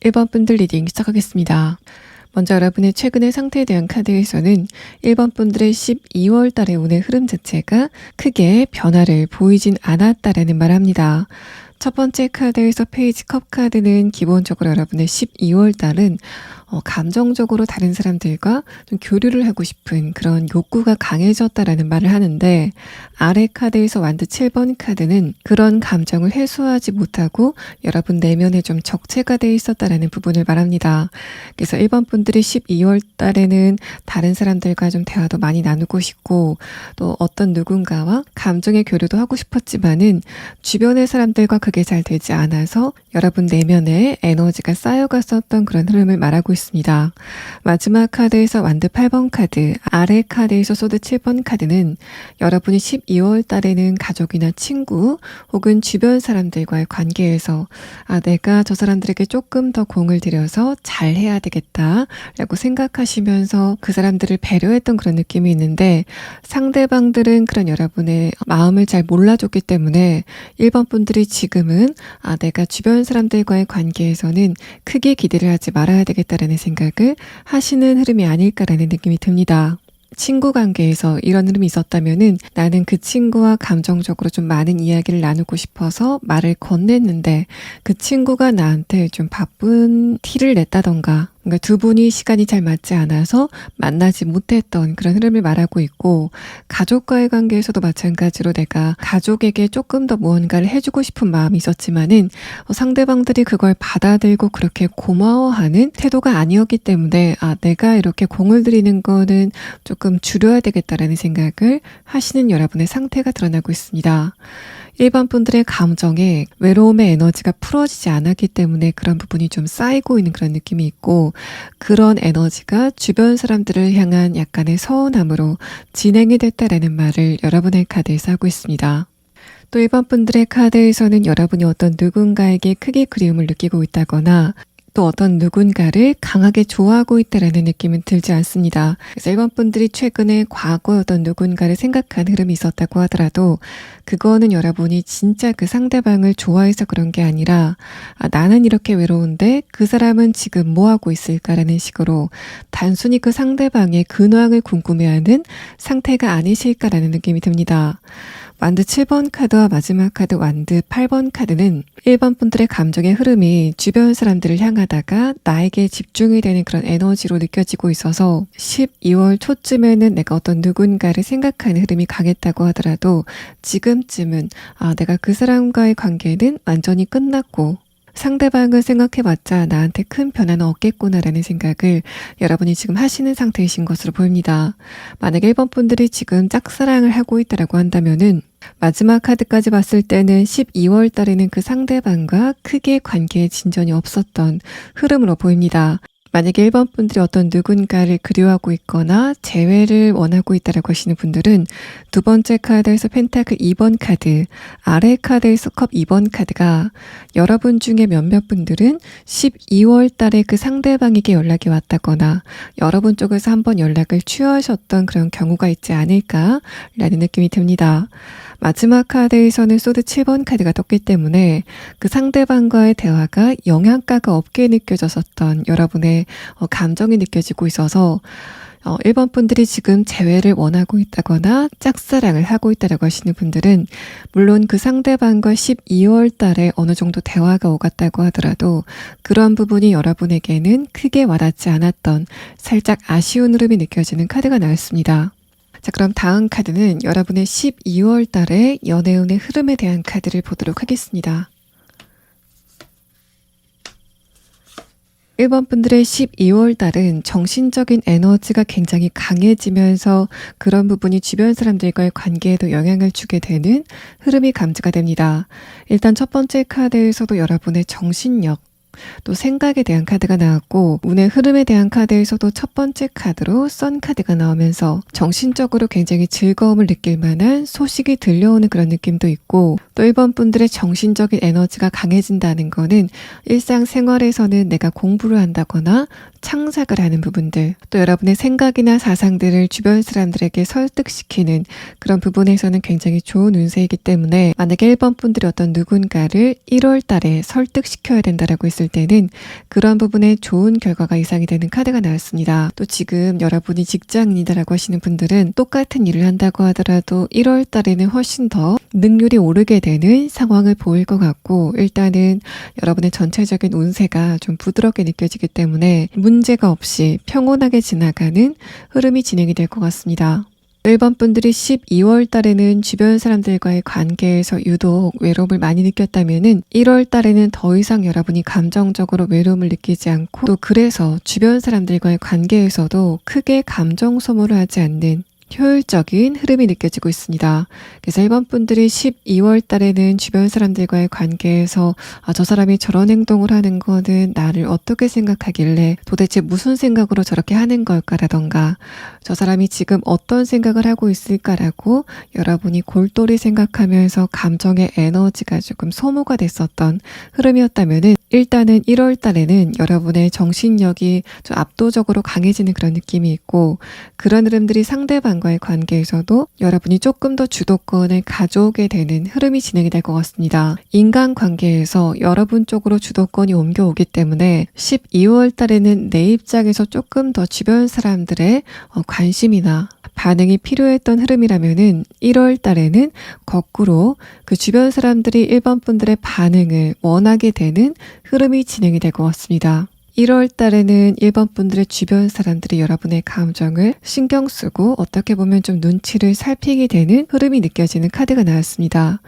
1번 분들 리딩 시작하겠습니다. 먼저 여러분의 최근의 상태에 대한 카드에서는 1번 분들의 12월 달의 운의 흐름 자체가 크게 변화를 보이진 않았다라는 말을 합니다. 첫 번째 카드에서 페이지 컵 카드는 기본적으로 여러분의 12월 달은 감정적으로 다른 사람들과 좀 교류를 하고 싶은 그런 욕구가 강해졌다라는 말을 하는데, 아래 카드에서 완드 7번 카드는 그런 감정을 해소하지 못하고 여러분 내면에 좀 적체가 돼 있었다라는 부분을 말합니다. 그래서 1번 분들이 12월 달에는 다른 사람들과 좀 대화도 많이 나누고 싶고, 또 어떤 누군가와 감정의 교류도 하고 싶었지만은 주변의 사람들과 그게 잘 되지 않아서 여러분 내면에 에너지가 쌓여갔었던 그런 흐름을 말하고 있습니다. 마지막 카드에서 완드 8번 카드, 아래 카드에서 소드 7번 카드는 여러분이 12월 달에는 가족이나 친구 혹은 주변 사람들과의 관계에서 내가 저 사람들에게 조금 더 공을 들여서 잘해야 되겠다 라고 생각하시면서 그 사람들을 배려했던 그런 느낌이 있는데, 상대방들은 그런 여러분의 마음을 잘 몰라줬기 때문에 1번 분들이 지금은 내가 주변 사람들과의 관계에서는 크게 기대를 하지 말아야 되겠다라는 생각을 하시는 흐름이 아닐까라는 느낌이 듭니다. 친구 관계에서 이런 흐름이 있었다면은 나는 그 친구와 감정적으로 좀 많은 이야기를 나누고 싶어서 말을 건넸는데 그 친구가 나한테 좀 바쁜 티를 냈다던가, 그러니까 두 분이 시간이 잘 맞지 않아서 만나지 못했던 그런 흐름을 말하고 있고, 가족과의 관계에서도 마찬가지로 내가 가족에게 조금 더 무언가를 해주고 싶은 마음이 있었지만은 상대방들이 그걸 받아들고 그렇게 고마워하는 태도가 아니었기 때문에 내가 이렇게 공을 들이는 거는 조금 줄여야 되겠다라는 생각을 하시는 여러분의 상태가 드러나고 있습니다. 1번 분들의 감정에 외로움의 에너지가 풀어지지 않았기 때문에 그런 부분이 좀 쌓이고 있는 그런 느낌이 있고, 그런 에너지가 주변 사람들을 향한 약간의 서운함으로 진행이 됐다라는 말을 여러분의 카드에서 하고 있습니다. 또 1번 분들의 카드에서는 여러분이 어떤 누군가에게 크게 그리움을 느끼고 있다거나 또 어떤 누군가를 강하게 좋아하고 있다라는 느낌은 들지 않습니다. 그래서 1번 분들이 최근에 과거의 어떤 누군가를 생각한 흐름이 있었다고 하더라도 그거는 여러분이 진짜 그 상대방을 좋아해서 그런 게 아니라 나는 이렇게 외로운데 그 사람은 지금 뭐 하고 있을까라는 식으로 단순히 그 상대방의 근황을 궁금해하는 상태가 아니실까라는 느낌이 듭니다. 완드 7번 카드와 마지막 카드 완드 8번 카드는 1번 분들의 감정의 흐름이 주변 사람들을 향하다가 나에게 집중이 되는 그런 에너지로 느껴지고 있어서 12월 초쯤에는 내가 어떤 누군가를 생각하는 흐름이 강했다고 하더라도 지금쯤은 내가 그 사람과의 관계는 완전히 끝났고 상대방을 생각해봤자 나한테 큰 변화는 없겠구나라는 생각을 여러분이 지금 하시는 상태이신 것으로 보입니다. 만약에 1번 분들이 지금 짝사랑을 하고 있다라고 한다면은 마지막 카드까지 봤을 때는 12월 달에는 그 상대방과 크게 관계에 진전이 없었던 흐름으로 보입니다. 만약에 1번 분들이 어떤 누군가를 그리워하고 있거나 재회를 원하고 있다라고 하시는 분들은 두 번째 카드에서 펜타클 2번 카드, 아래 카드에서 컵 2번 카드가 여러분 중에 몇몇 분들은 12월 달에 그 상대방에게 연락이 왔다거나 여러분 쪽에서 한번 연락을 취하셨던 그런 경우가 있지 않을까라는 느낌이 듭니다. 마지막 카드에서는 소드 7번 카드가 떴기 때문에 그 상대방과의 대화가 영향가가 없게 느껴졌었던 여러분의 감정이 느껴지고 있어서 1번 분들이 지금 재회를 원하고 있다거나 짝사랑을 하고 있다라고 하시는 분들은 물론 그 상대방과 12월 달에 어느 정도 대화가 오갔다고 하더라도 그런 부분이 여러분에게는 크게 와닿지 않았던 살짝 아쉬운 흐름이 느껴지는 카드가 나왔습니다. 자, 그럼 다음 카드는 여러분의 12월 달의 연애운의 흐름에 대한 카드를 보도록 하겠습니다. 1번 분들의 12월 달은 정신적인 에너지가 굉장히 강해지면서 그런 부분이 주변 사람들과의 관계에도 영향을 주게 되는 흐름이 감지가 됩니다. 일단 첫 번째 카드에서도 여러분의 정신력, 또 생각에 대한 카드가 나왔고 운의 흐름에 대한 카드에서도 첫 번째 카드로 선 카드가 나오면서 정신적으로 굉장히 즐거움을 느낄 만한 소식이 들려오는 그런 느낌도 있고, 또 1번 분들의 정신적인 에너지가 강해진다는 거는 일상생활에서는 내가 공부를 한다거나 창작을 하는 부분들, 또 여러분의 생각이나 사상들을 주변 사람들에게 설득시키는 그런 부분에서는 굉장히 좋은 운세이기 때문에 만약에 1번 분들이 어떤 누군가를 1월 달에 설득시켜야 된다라고 했을 때는 그런 부분에 좋은 결과가 예상이 되는 카드가 나왔습니다. 또 지금 여러분이 직장인이다라고 하시는 분들은 똑같은 일을 한다고 하더라도 1월 달에는 훨씬 더 능률이 오르게 되는 상황을 보일 것 같고, 일단은 여러분의 전체적인 운세가 좀 부드럽게 느껴지기 때문에 문제가 없이 평온하게 지나가는 흐름이 진행이 될 것 같습니다. 1번 분들이 12월 달에는 주변 사람들과의 관계에서 유독 외로움을 많이 느꼈다면은 1월 달에는 더 이상 여러분이 감정적으로 외로움을 느끼지 않고, 또 그래서 주변 사람들과의 관계에서도 크게 감정 소모를 하지 않는 효율적인 흐름이 느껴지고 있습니다. 그래서 1번 분들이 12월 달에는 주변 사람들과의 관계에서 저 사람이 저런 행동을 하는 거는 나를 어떻게 생각하길래 도대체 무슨 생각으로 저렇게 하는 걸까라던가 저 사람이 지금 어떤 생각을 하고 있을까라고 여러분이 골똘히 생각하면서 감정의 에너지가 조금 소모가 됐었던 흐름이었다면은 일단은 1월 달에는 여러분의 정신력이 좀 압도적으로 강해지는 그런 느낌이 있고 그런 흐름들이 상대방과의 관계에서도 여러분이 조금 더 주도권을 가져오게 되는 흐름이 진행이 될 것 같습니다. 인간관계에서 여러분 쪽으로 주도권이 옮겨오기 때문에 12월 달에는 내 입장에서 조금 더 주변 사람들의 관심이나 반응이 필요했던 흐름이라면은 1월 달에는 거꾸로 그 주변 사람들이 1번 분들의 반응을 원하게 되는 흐름이 진행이 될 것 같습니다. 1월 달에는 1번 분들의 주변 사람들이 여러분의 감정을 신경 쓰고 어떻게 보면 좀 눈치를 살피게 되는 흐름이 느껴지는 카드가 나왔습니다.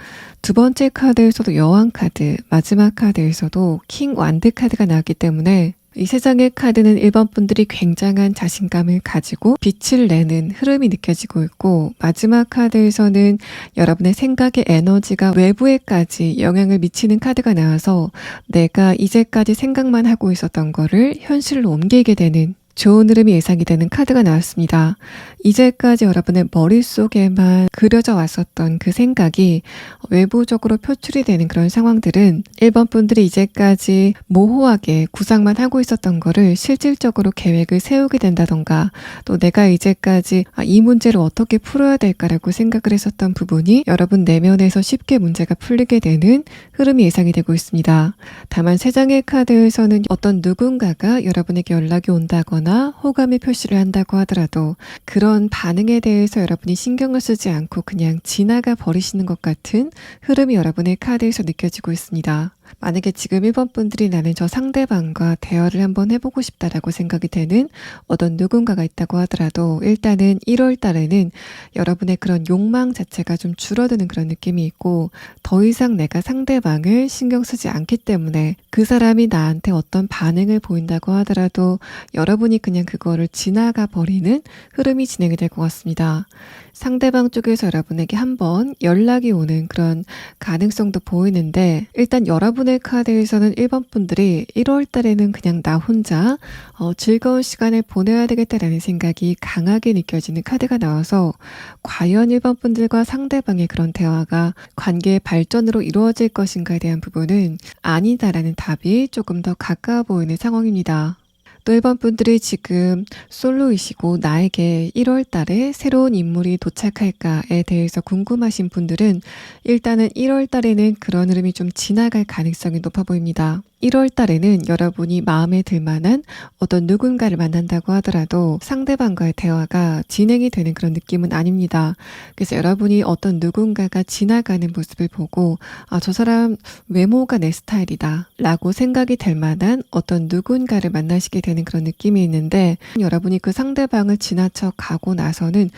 두 번째 카드에서도 여왕 카드, 마지막 카드에서도 킹 완드 카드가 나왔기 때문에 이 세 장의 카드는 1번 분들이 굉장한 자신감을 가지고 빛을 내는 흐름이 느껴지고 있고 마지막 카드에서는 여러분의 생각의 에너지가 외부에까지 영향을 미치는 카드가 나와서 내가 이제까지 생각만 하고 있었던 거를 현실로 옮기게 되는 좋은 흐름이 예상이 되는 카드가 나왔습니다. 이제까지 여러분의 머릿속에만 그려져 왔었던 그 생각이 외부적으로 표출이 되는 그런 상황들은 1번 분들이 이제까지 모호하게 구상만 하고 있었던 거를 실질적으로 계획을 세우게 된다던가 또 내가 이제까지 이 문제를 어떻게 풀어야 될까라고 생각을 했었던 부분이 여러분 내면에서 쉽게 문제가 풀리게 되는 흐름이 예상이 되고 있습니다. 다만 세 장의 카드에서는 어떤 누군가가 여러분에게 연락이 온다거나 호감의 표시를 한다고 하더라도 그런 반응에 대해서 여러분이 신경을 쓰지 않고 그냥 지나가 버리시는 것 같은 흐름이 여러분의 카드에서 느껴지고 있습니다. 만약에 지금 1번 분들이 나는 저 상대방과 대화를 한번 해보고 싶다라고 생각이 되는 어떤 누군가가 있다고 하더라도 일단은 1월 달에는 여러분의 그런 욕망 자체가 좀 줄어드는 그런 느낌이 있고 더 이상 내가 상대방을 신경 쓰지 않기 때문에 그 사람이 나한테 어떤 반응을 보인다고 하더라도 여러분이 그냥 그거를 지나가 버리는 흐름이 진행이 될 것 같습니다. 상대방 쪽에서 여러분에게 한번 연락이 오는 그런 가능성도 보이는데 일단 여러분의 카드에서는 1번 분들이 1월 달에는 그냥 나 혼자 즐거운 시간을 보내야 되겠다라는 생각이 강하게 느껴지는 카드가 나와서 과연 1번 분들과 상대방의 그런 대화가 관계의 발전으로 이루어질 것인가에 대한 부분은 아니다라는 답이 조금 더 가까워 보이는 상황입니다. 또 1번 분들이 지금 솔로이시고 나에게 1월 달에 새로운 인물이 도착할까에 대해서 궁금하신 분들은 일단은 1월 달에는 그런 흐름이 좀 지나갈 가능성이 높아 보입니다. 1월 달에는 여러분이 마음에 들 만한 어떤 누군가를 만난다고 하더라도 상대방과의 대화가 진행이 되는 그런 느낌은 아닙니다. 그래서 여러분이 어떤 누군가가 지나가는 모습을 보고 저 사람 외모가 내 스타일이다 라고 생각이 될 만한 어떤 누군가를 만나시게 되는 그런 느낌이 있는데 여러분이 그 상대방을 지나쳐 가고 나서는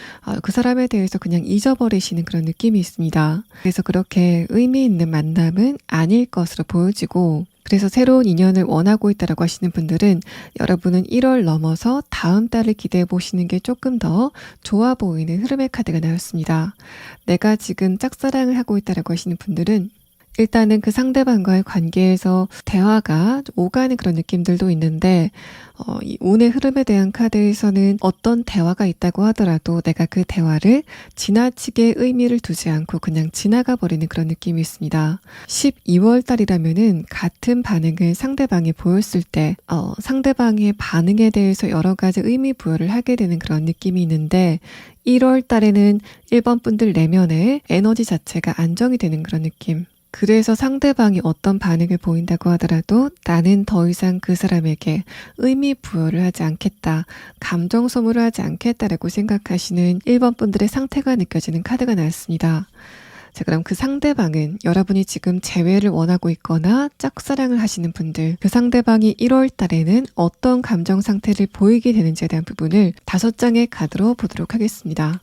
그 사람에 대해서 그냥 잊어버리시는 그런 느낌이 있습니다. 그래서 그렇게 의미 있는 만남은 아닐 것으로 보여지고 그래서 새로운 인연을 원하고 있다라고 하시는 분들은 여러분은 1월 넘어서 다음 달을 기대해 보시는 게 조금 더 좋아 보이는 흐름의 카드가 나왔습니다. 내가 지금 짝사랑을 하고 있다라고 하시는 분들은 일단은 그 상대방과의 관계에서 대화가 오가는 그런 느낌들도 있는데 이 운의 흐름에 대한 카드에서는 어떤 대화가 있다고 하더라도 내가 그 대화를 지나치게 의미를 두지 않고 그냥 지나가 버리는 그런 느낌이 있습니다. 12월 달이라면은 같은 반응을 상대방이 보였을 때 상대방의 반응에 대해서 여러 가지 의미 부여를 하게 되는 그런 느낌이 있는데 1월 달에는 1번 분들 내면에 에너지 자체가 안정이 되는 그런 느낌. 그래서 상대방이 어떤 반응을 보인다고 하더라도 나는 더 이상 그 사람에게 의미 부여를 하지 않겠다, 감정 소모를 하지 않겠다라고 생각하시는 1번 분들의 상태가 느껴지는 카드가 나왔습니다. 자, 그럼 그 상대방은 여러분이 지금 재회를 원하고 있거나 짝사랑을 하시는 분들, 그 상대방이 1월 달에는 어떤 감정 상태를 보이게 되는지에 대한 부분을 5장의 카드로 보도록 하겠습니다.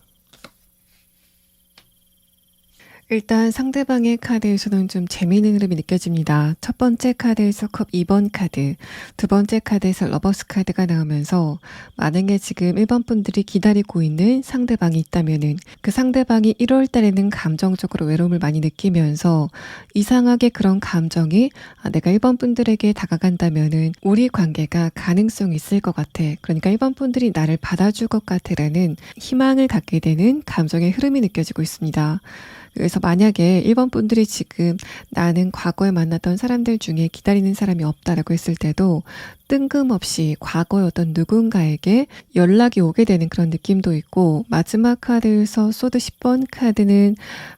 일단 상대방의 카드에서는 좀 재미있는 흐름이 느껴집니다. 첫 번째 카드에서 컵 2번 카드, 두 번째 카드에서 러버스 카드가 나오면서 만약에 지금 1번 분들이 기다리고 있는 상대방이 있다면은 그 상대방이 1월 달에는 감정적으로 외로움을 많이 느끼면서 이상하게 그런 감정이 내가 1번 분들에게 다가간다면은 우리 관계가 가능성이 있을 것 같아. 그러니까 1번 분들이 나를 받아줄 것 같아라는 희망을 갖게 되는 감정의 흐름이 느껴지고 있습니다. 그래서 만약에 1번 분들이 지금 나는 과거에 만났던 사람들 중에 기다리는 사람이 없다라고 했을 때도 뜬금없이 과거의 어떤 누군가에게 연락이 오게 되는 그런 느낌도 있고, 마지막 카드에서 소드 10번 카드는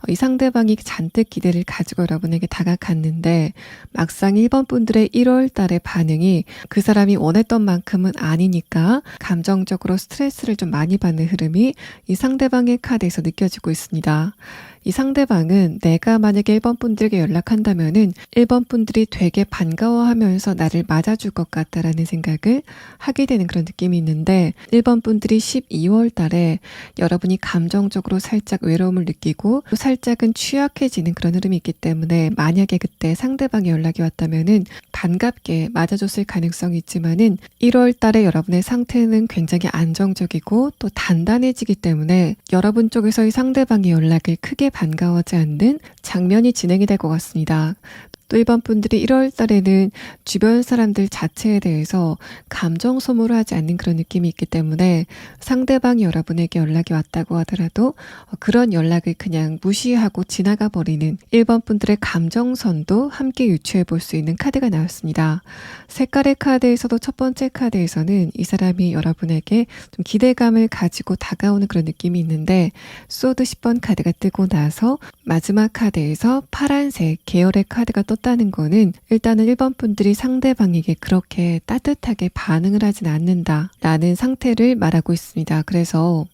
이 상대방이 잔뜩 기대를 가지고 여러분에게 다가갔는데 막상 1번 분들의 1월 달의 반응이 그 사람이 원했던 만큼은 아니니까 감정적으로 스트레스를 좀 많이 받는 흐름이 이 상대방의 카드에서 느껴지고 있습니다. 이 상대방은 내가 만약에 1번 분들에게 연락한다면은 1번 분들이 되게 반가워하면서 나를 맞아줄 것 같다라는 생각을 하게 되는 그런 느낌이 있는데, 1번 분들이 12월 달에 여러분이 감정적으로 살짝 외로움을 느끼고 또 살짝은 취약해지는 그런 흐름이 있기 때문에 만약에 그때 상대방의 연락이 왔다면은 반갑게 맞아줬을 가능성이 있지만은 1월 달에 여러분의 상태는 굉장히 안정적이고 또 단단해지기 때문에 여러분 쪽에서 이 상대방의 연락을 크게 반가워하지 않는 장면이 진행이 될 것 같습니다. 또 1번 분들이 1월 달에는 주변 사람들 자체에 대해서 감정 소모를 하지 않는 그런 느낌이 있기 때문에 상대방이 여러분에게 연락이 왔다고 하더라도 그런 연락을 그냥 무시하고 지나가 버리는 1번 분들의 감정선도 함께 유추해 볼 수 있는 카드가 나왔습니다. 색깔의 카드에서도 첫 번째 카드에서는 이 사람이 여러분에게 좀 기대감을 가지고 다가오는 그런 느낌이 있는데, 소드 10번 카드가 뜨고 나서 마지막 카드에서 파란색 계열의 카드가 떴다는 거는 일단은 1번 분들이 상대방에게 그렇게 따뜻하게 반응을 하진 않는다라는 상태를 말하고 있습니다. 그래서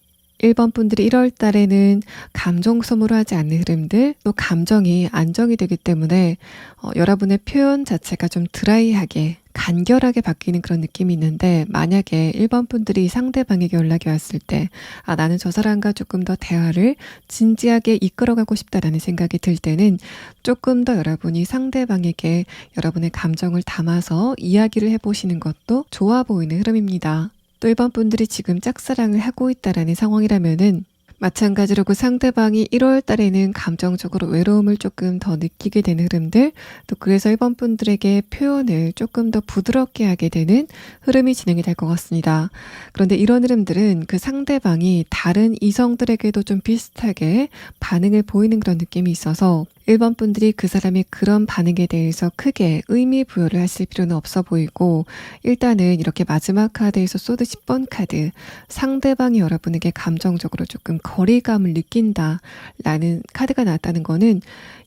1번 분들이 1월 달에는 감정 소모를 하지 않는 흐름들, 또 감정이 안정이 되기 때문에 여러분의 표현 자체가 좀 드라이하게 간결하게 바뀌는 그런 느낌이 있는데, 만약에 1번 분들이 상대방에게 연락이 왔을 때 나는 저 사람과 조금 더 대화를 진지하게 이끌어가고 싶다라는 생각이 들 때는 조금 더 여러분이 상대방에게 여러분의 감정을 담아서 이야기를 해보시는 것도 좋아 보이는 흐름입니다. 또 1번 분들이 지금 짝사랑을 하고 있다라는 상황이라면은 마찬가지로 그 상대방이 1월 달에는 감정적으로 외로움을 조금 더 느끼게 되는 흐름들, 또 그래서 1번 분들에게 표현을 조금 더 부드럽게 하게 되는 흐름이 진행이 될 것 같습니다. 그런데 이런 흐름들은 그 상대방이 다른 이성들에게도 좀 비슷하게 반응을 보이는 그런 느낌이 있어서 1번 분들이 그 사람의 그런 반응에 대해서 크게 의미 부여를 하실 필요는 없어 보이고, 일단은 이렇게 마지막 카드에서 소드 10번 카드, 상대방이 여러분에게 감정적으로 조금 거리감을 느낀다라는 카드가 나왔다는 거는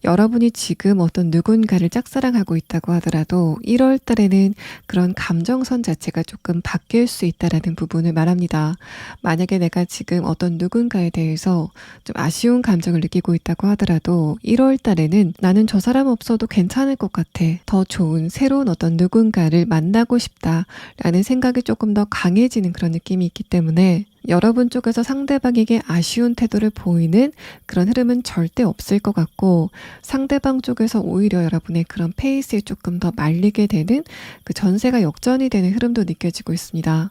여러분이 지금 어떤 누군가를 짝사랑하고 있다고 하더라도 1월 달에는 그런 감정선 자체가 조금 바뀔 수 있다라는 부분을 말합니다. 만약에 내가 지금 어떤 누군가에 대해서 좀 아쉬운 감정을 느끼고 있다고 하더라도 1월 달에는 나는 저 사람 없어도 괜찮을 것 같아, 더 좋은 새로운 어떤 누군가를 만나고 싶다라는 생각이 조금 더 강해지는 그런 느낌이 있기 때문에 여러분 쪽에서 상대방에게 아쉬운 태도를 보이는 그런 흐름은 절대 없을 것 같고, 상대방 쪽에서 오히려 여러분의 그런 페이스에 조금 더 말리게 되는 그 전세가 역전이 되는 흐름도 느껴지고 있습니다.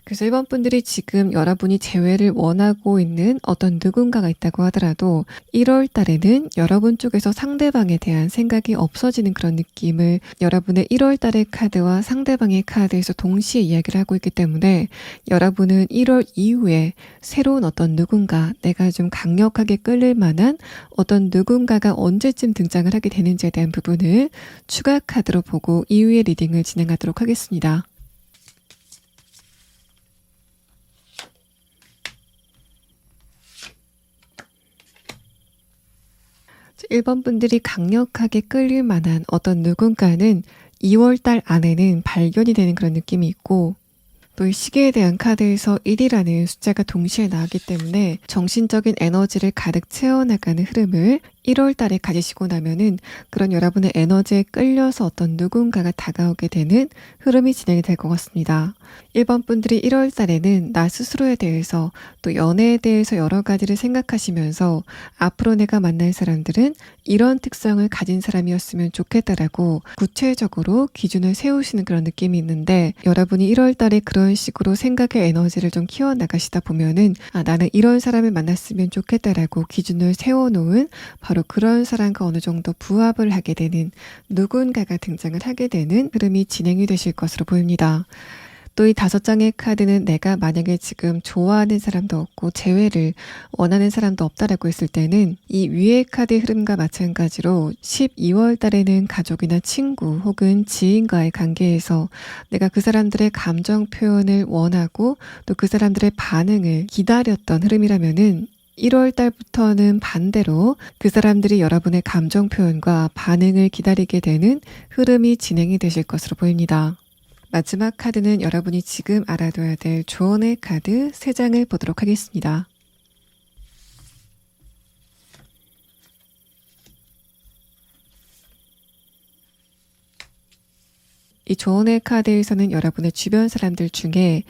그래서 1번 분들이 지금 여러분이 재회를 원하고 있는 어떤 누군가가 있다고 하더라도 1월 달에는 여러분 쪽에서 상대방에 대한 생각이 없어지는 그런 느낌을 여러분의 1월 달의 카드와 상대방의 카드에서 동시에 이야기를 하고 있기 때문에 여러분은 1월 이후에 새로운 어떤 누군가, 내가 좀 강력하게 끌릴 만한 어떤 누군가가 언제쯤 등장을 하게 되는지에 대한 부분을 추가 카드로 보고 이후의 리딩을 진행하도록 하겠습니다. 1번 분들이 강력하게 끌릴 만한 어떤 누군가는 2월 달 안에는 발견이 되는 그런 느낌이 있고, 또 이 시계에 대한 카드에서 1이라는 숫자가 동시에 나왔기 때문에 정신적인 에너지를 가득 채워나가는 흐름을 1월 달에 가지시고 나면은 그런 여러분의 에너지에 끌려서 어떤 누군가가 다가오게 되는 흐름이 진행이 될 것 같습니다. 1번 분들이 1월 달에는 나 스스로에 대해서 또 연애에 대해서 여러 가지를 생각하시면서 앞으로 내가 만날 사람들은 이런 특성을 가진 사람이었으면 좋겠다라고 구체적으로 기준을 세우시는 그런 느낌이 있는데, 여러분이 1월 달에 그런 식으로 생각의 에너지를 좀 키워나가시다 보면은 나는 이런 사람을 만났으면 좋겠다라고 기준을 세워놓은 바로 그런 사람과 어느 정도 부합을 하게 되는 누군가가 등장을 하게 되는 흐름이 진행이 되실 것으로 보입니다. 또 이 5장의 카드는 내가 만약에 지금 좋아하는 사람도 없고 재회를 원하는 사람도 없다라고 했을 때는 이 위의 카드의 흐름과 마찬가지로 12월 달에는 가족이나 친구 혹은 지인과의 관계에서 내가 그 사람들의 감정 표현을 원하고 또 그 사람들의 반응을 기다렸던 흐름이라면은 1월 달부터는 반대로 그 사람들이 여러분의 감정 표현과 반응을 기다리게 되는 흐름이 진행이 되실 것으로 보입니다. 마지막 카드는 여러분이 지금 알아둬야 될 조언의 카드 3장을 보도록 하겠습니다. 이 조언의 카드에서는 여러분의 주변 사람들 중에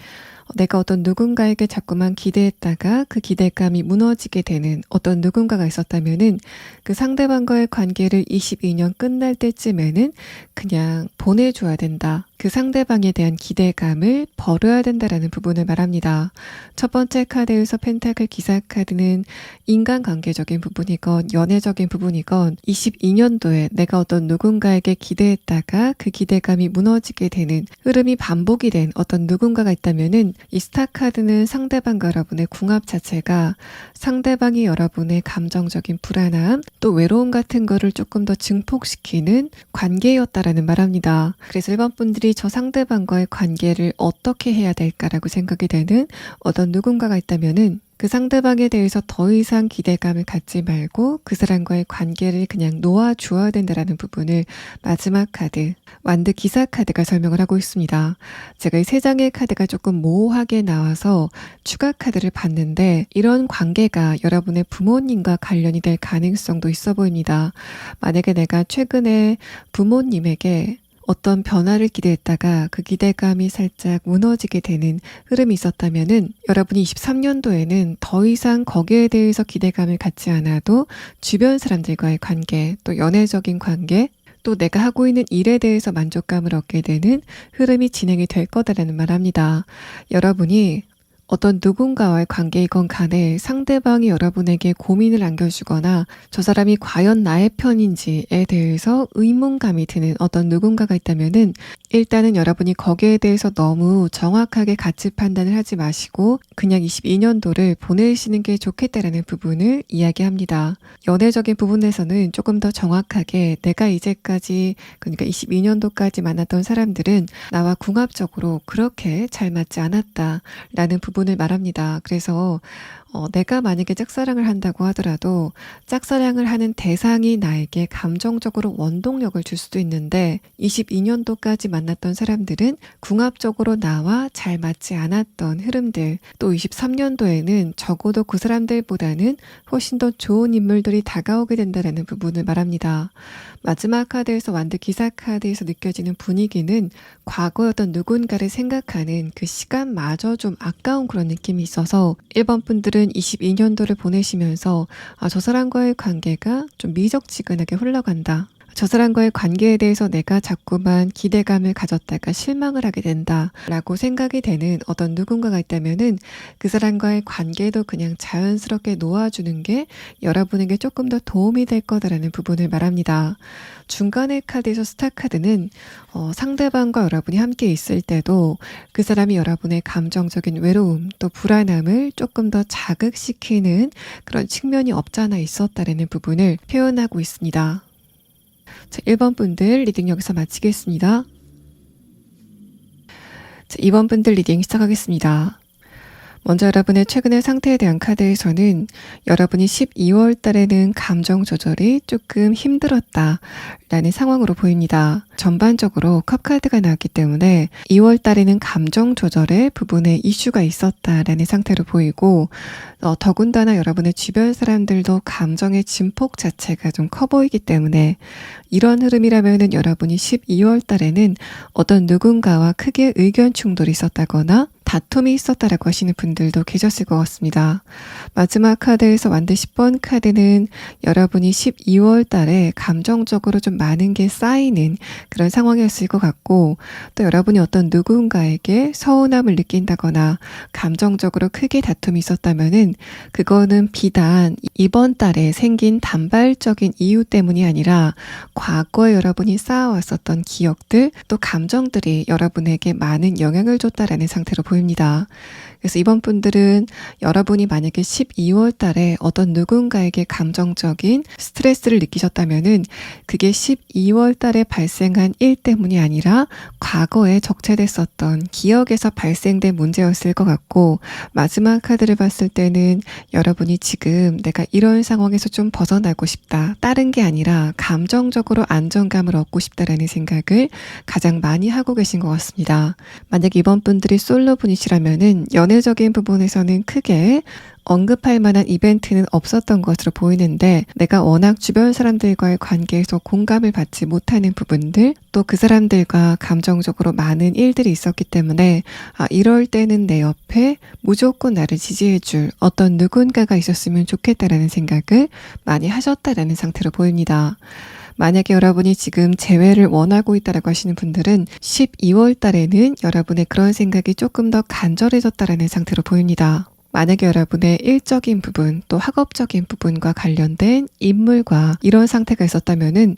내가 어떤 누군가에게 자꾸만 기대했다가 그 기대감이 무너지게 되는 어떤 누군가가 있었다면은 그 상대방과의 관계를 22년 끝날 때쯤에는 그냥 보내줘야 된다. 그 상대방에 대한 기대감을 버려야 된다라는 부분을 말합니다. 첫 번째 카드에서 펜타클 기사 카드는 인간관계적인 부분이건 연애적인 부분이건 22년도에 내가 어떤 누군가에게 기대했다가 그 기대감이 무너지게 되는 흐름이 반복이 된 어떤 누군가가 있다면은 이 스타 카드는 상대방과 여러분의 궁합 자체가 상대방이 여러분의 감정적인 불안함 또 외로움 같은 거를 조금 더 증폭시키는 관계였다라는 말합니다. 그래서 1번 분들이 저 상대방과의 관계를 어떻게 해야 될까라고 생각이 되는 어떤 누군가가 있다면은 그 상대방에 대해서 더 이상 기대감을 갖지 말고 그 사람과의 관계를 그냥 놓아주어야 된다라는 부분을 마지막 카드, 완드 기사 카드가 설명을 하고 있습니다. 제가 이 3장의 카드가 조금 모호하게 나와서 추가 카드를 봤는데 이런 관계가 여러분의 부모님과 관련이 될 가능성도 있어 보입니다. 만약에 내가 최근에 부모님에게 어떤 변화를 기대했다가 그 기대감이 살짝 무너지게 되는 흐름이 있었다면은 여러분이 23년도에는 더 이상 거기에 대해서 기대감을 갖지 않아도 주변 사람들과의 관계, 또 연애적인 관계, 또 내가 하고 있는 일에 대해서 만족감을 얻게 되는 흐름이 진행이 될 거다라는 말합니다. 여러분이 어떤 누군가와의 관계이건 간에 상대방이 여러분에게 고민을 안겨주거나 저 사람이 과연 나의 편인지에 대해서 의문감이 드는 어떤 누군가가 있다면은 일단은 여러분이 거기에 대해서 너무 정확하게 가치 판단을 하지 마시고 그냥 22년도를 보내시는 게 좋겠다라는 부분을 이야기합니다. 연애적인 부분에서는 조금 더 정확하게 내가 이제까지 그러니까 22년도까지 만났던 사람들은 나와 궁합적으로 그렇게 잘 맞지 않았다라는 부분을 말합니다. 그래서 내가 만약에 짝사랑을 한다고 하더라도 짝사랑을 하는 대상이 나에게 감정적으로 원동력을 줄 수도 있는데 22년도까지 만났던 사람들은 궁합적으로 나와 잘 맞지 않았던 흐름들, 또 23년도에는 적어도 그 사람들보다는 훨씬 더 좋은 인물들이 다가오게 된다는 부분을 말합니다. 마지막 카드에서 완드 기사 카드에서 느껴지는 분위기는 과거의 어떤 누군가를 생각하는 그 시간마저 좀 아까운 그런 느낌이 있어서 1번 분들은 22년도를 보내시면서 저 사람과의 관계가 좀 미적지근하게 흘러간다. 저 사람과의 관계에 대해서 내가 자꾸만 기대감을 가졌다가 실망을 하게 된다 라고 생각이 되는 어떤 누군가가 있다면은 그 사람과의 관계도 그냥 자연스럽게 놓아주는 게 여러분에게 조금 더 도움이 될 거다라는 부분을 말합니다. 중간의 카드에서 스타 카드는 상대방과 여러분이 함께 있을 때도 그 사람이 여러분의 감정적인 외로움 또 불안함을 조금 더 자극시키는 그런 측면이 없잖아 있었다라는 부분을 표현하고 있습니다. 자, 1번 분들 리딩 여기서 마치겠습니다. 자, 2번 분들 리딩 시작하겠습니다. 먼저 여러분의 최근의 상태에 대한 카드에서는 여러분이 12월 달에는 감정 조절이 조금 힘들었다라는 상황으로 보입니다. 전반적으로 컵 카드가 나왔기 때문에 2월 달에는 감정 조절의 부분에 이슈가 있었다라는 상태로 보이고 더군다나 여러분의 주변 사람들도 감정의 진폭 자체가 좀 커 보이기 때문에 이런 흐름이라면은 여러분이 12월 달에는 어떤 누군가와 크게 의견 충돌이 있었다거나 다툼이 있었다라고 하시는 분들도 계셨을 것 같습니다. 마지막 카드에서 만든 10번 카드는 여러분이 12월 달에 감정적으로 좀 많은 게 쌓이는 그런 상황이었을 것 같고 또 여러분이 어떤 누군가에게 서운함을 느낀다거나 감정적으로 크게 다툼이 있었다면은 그거는 비단 이번 달에 생긴 단발적인 이유 때문이 아니라 과거에 여러분이 쌓아왔었던 기억들 또 감정들이 여러분에게 많은 영향을 줬다라는 상태로 보입니다. 그래서 이번 분들은 여러분이 만약에 12월 달에 어떤 누군가에게 감정적인 스트레스를 느끼셨다면은 그게 12월 달에 발생한 일 때문이 아니라 과거에 적체됐었던 기억에서 발생된 문제였을 것 같고 마지막 카드를 봤을 때는 여러분이 지금 내가 이런 상황에서 좀 벗어나고 싶다. 다른 게 아니라 감정적으로 안정감을 얻고 싶다라는 생각을 가장 많이 하고 계신 것 같습니다. 만약 이번 분들이 솔로 분이시라면은 연애적인 부분에서는 크게 언급할 만한 이벤트는 없었던 것으로 보이는데 내가 워낙 주변 사람들과의 관계에서 공감을 받지 못하는 부분들 또 그 사람들과 감정적으로 많은 일들이 있었기 때문에 이럴 때는 내 옆에 무조건 나를 지지해줄 어떤 누군가가 있었으면 좋겠다라는 생각을 많이 하셨다라는 상태로 보입니다. 만약에 여러분이 지금 재회를 원하고 있다라고 하시는 분들은 12월 달에는 여러분의 그런 생각이 조금 더 간절해졌다라는 상태로 보입니다. 만약에 여러분의 일적인 부분 또 학업적인 부분과 관련된 인물과 이런 상태가 있었다면은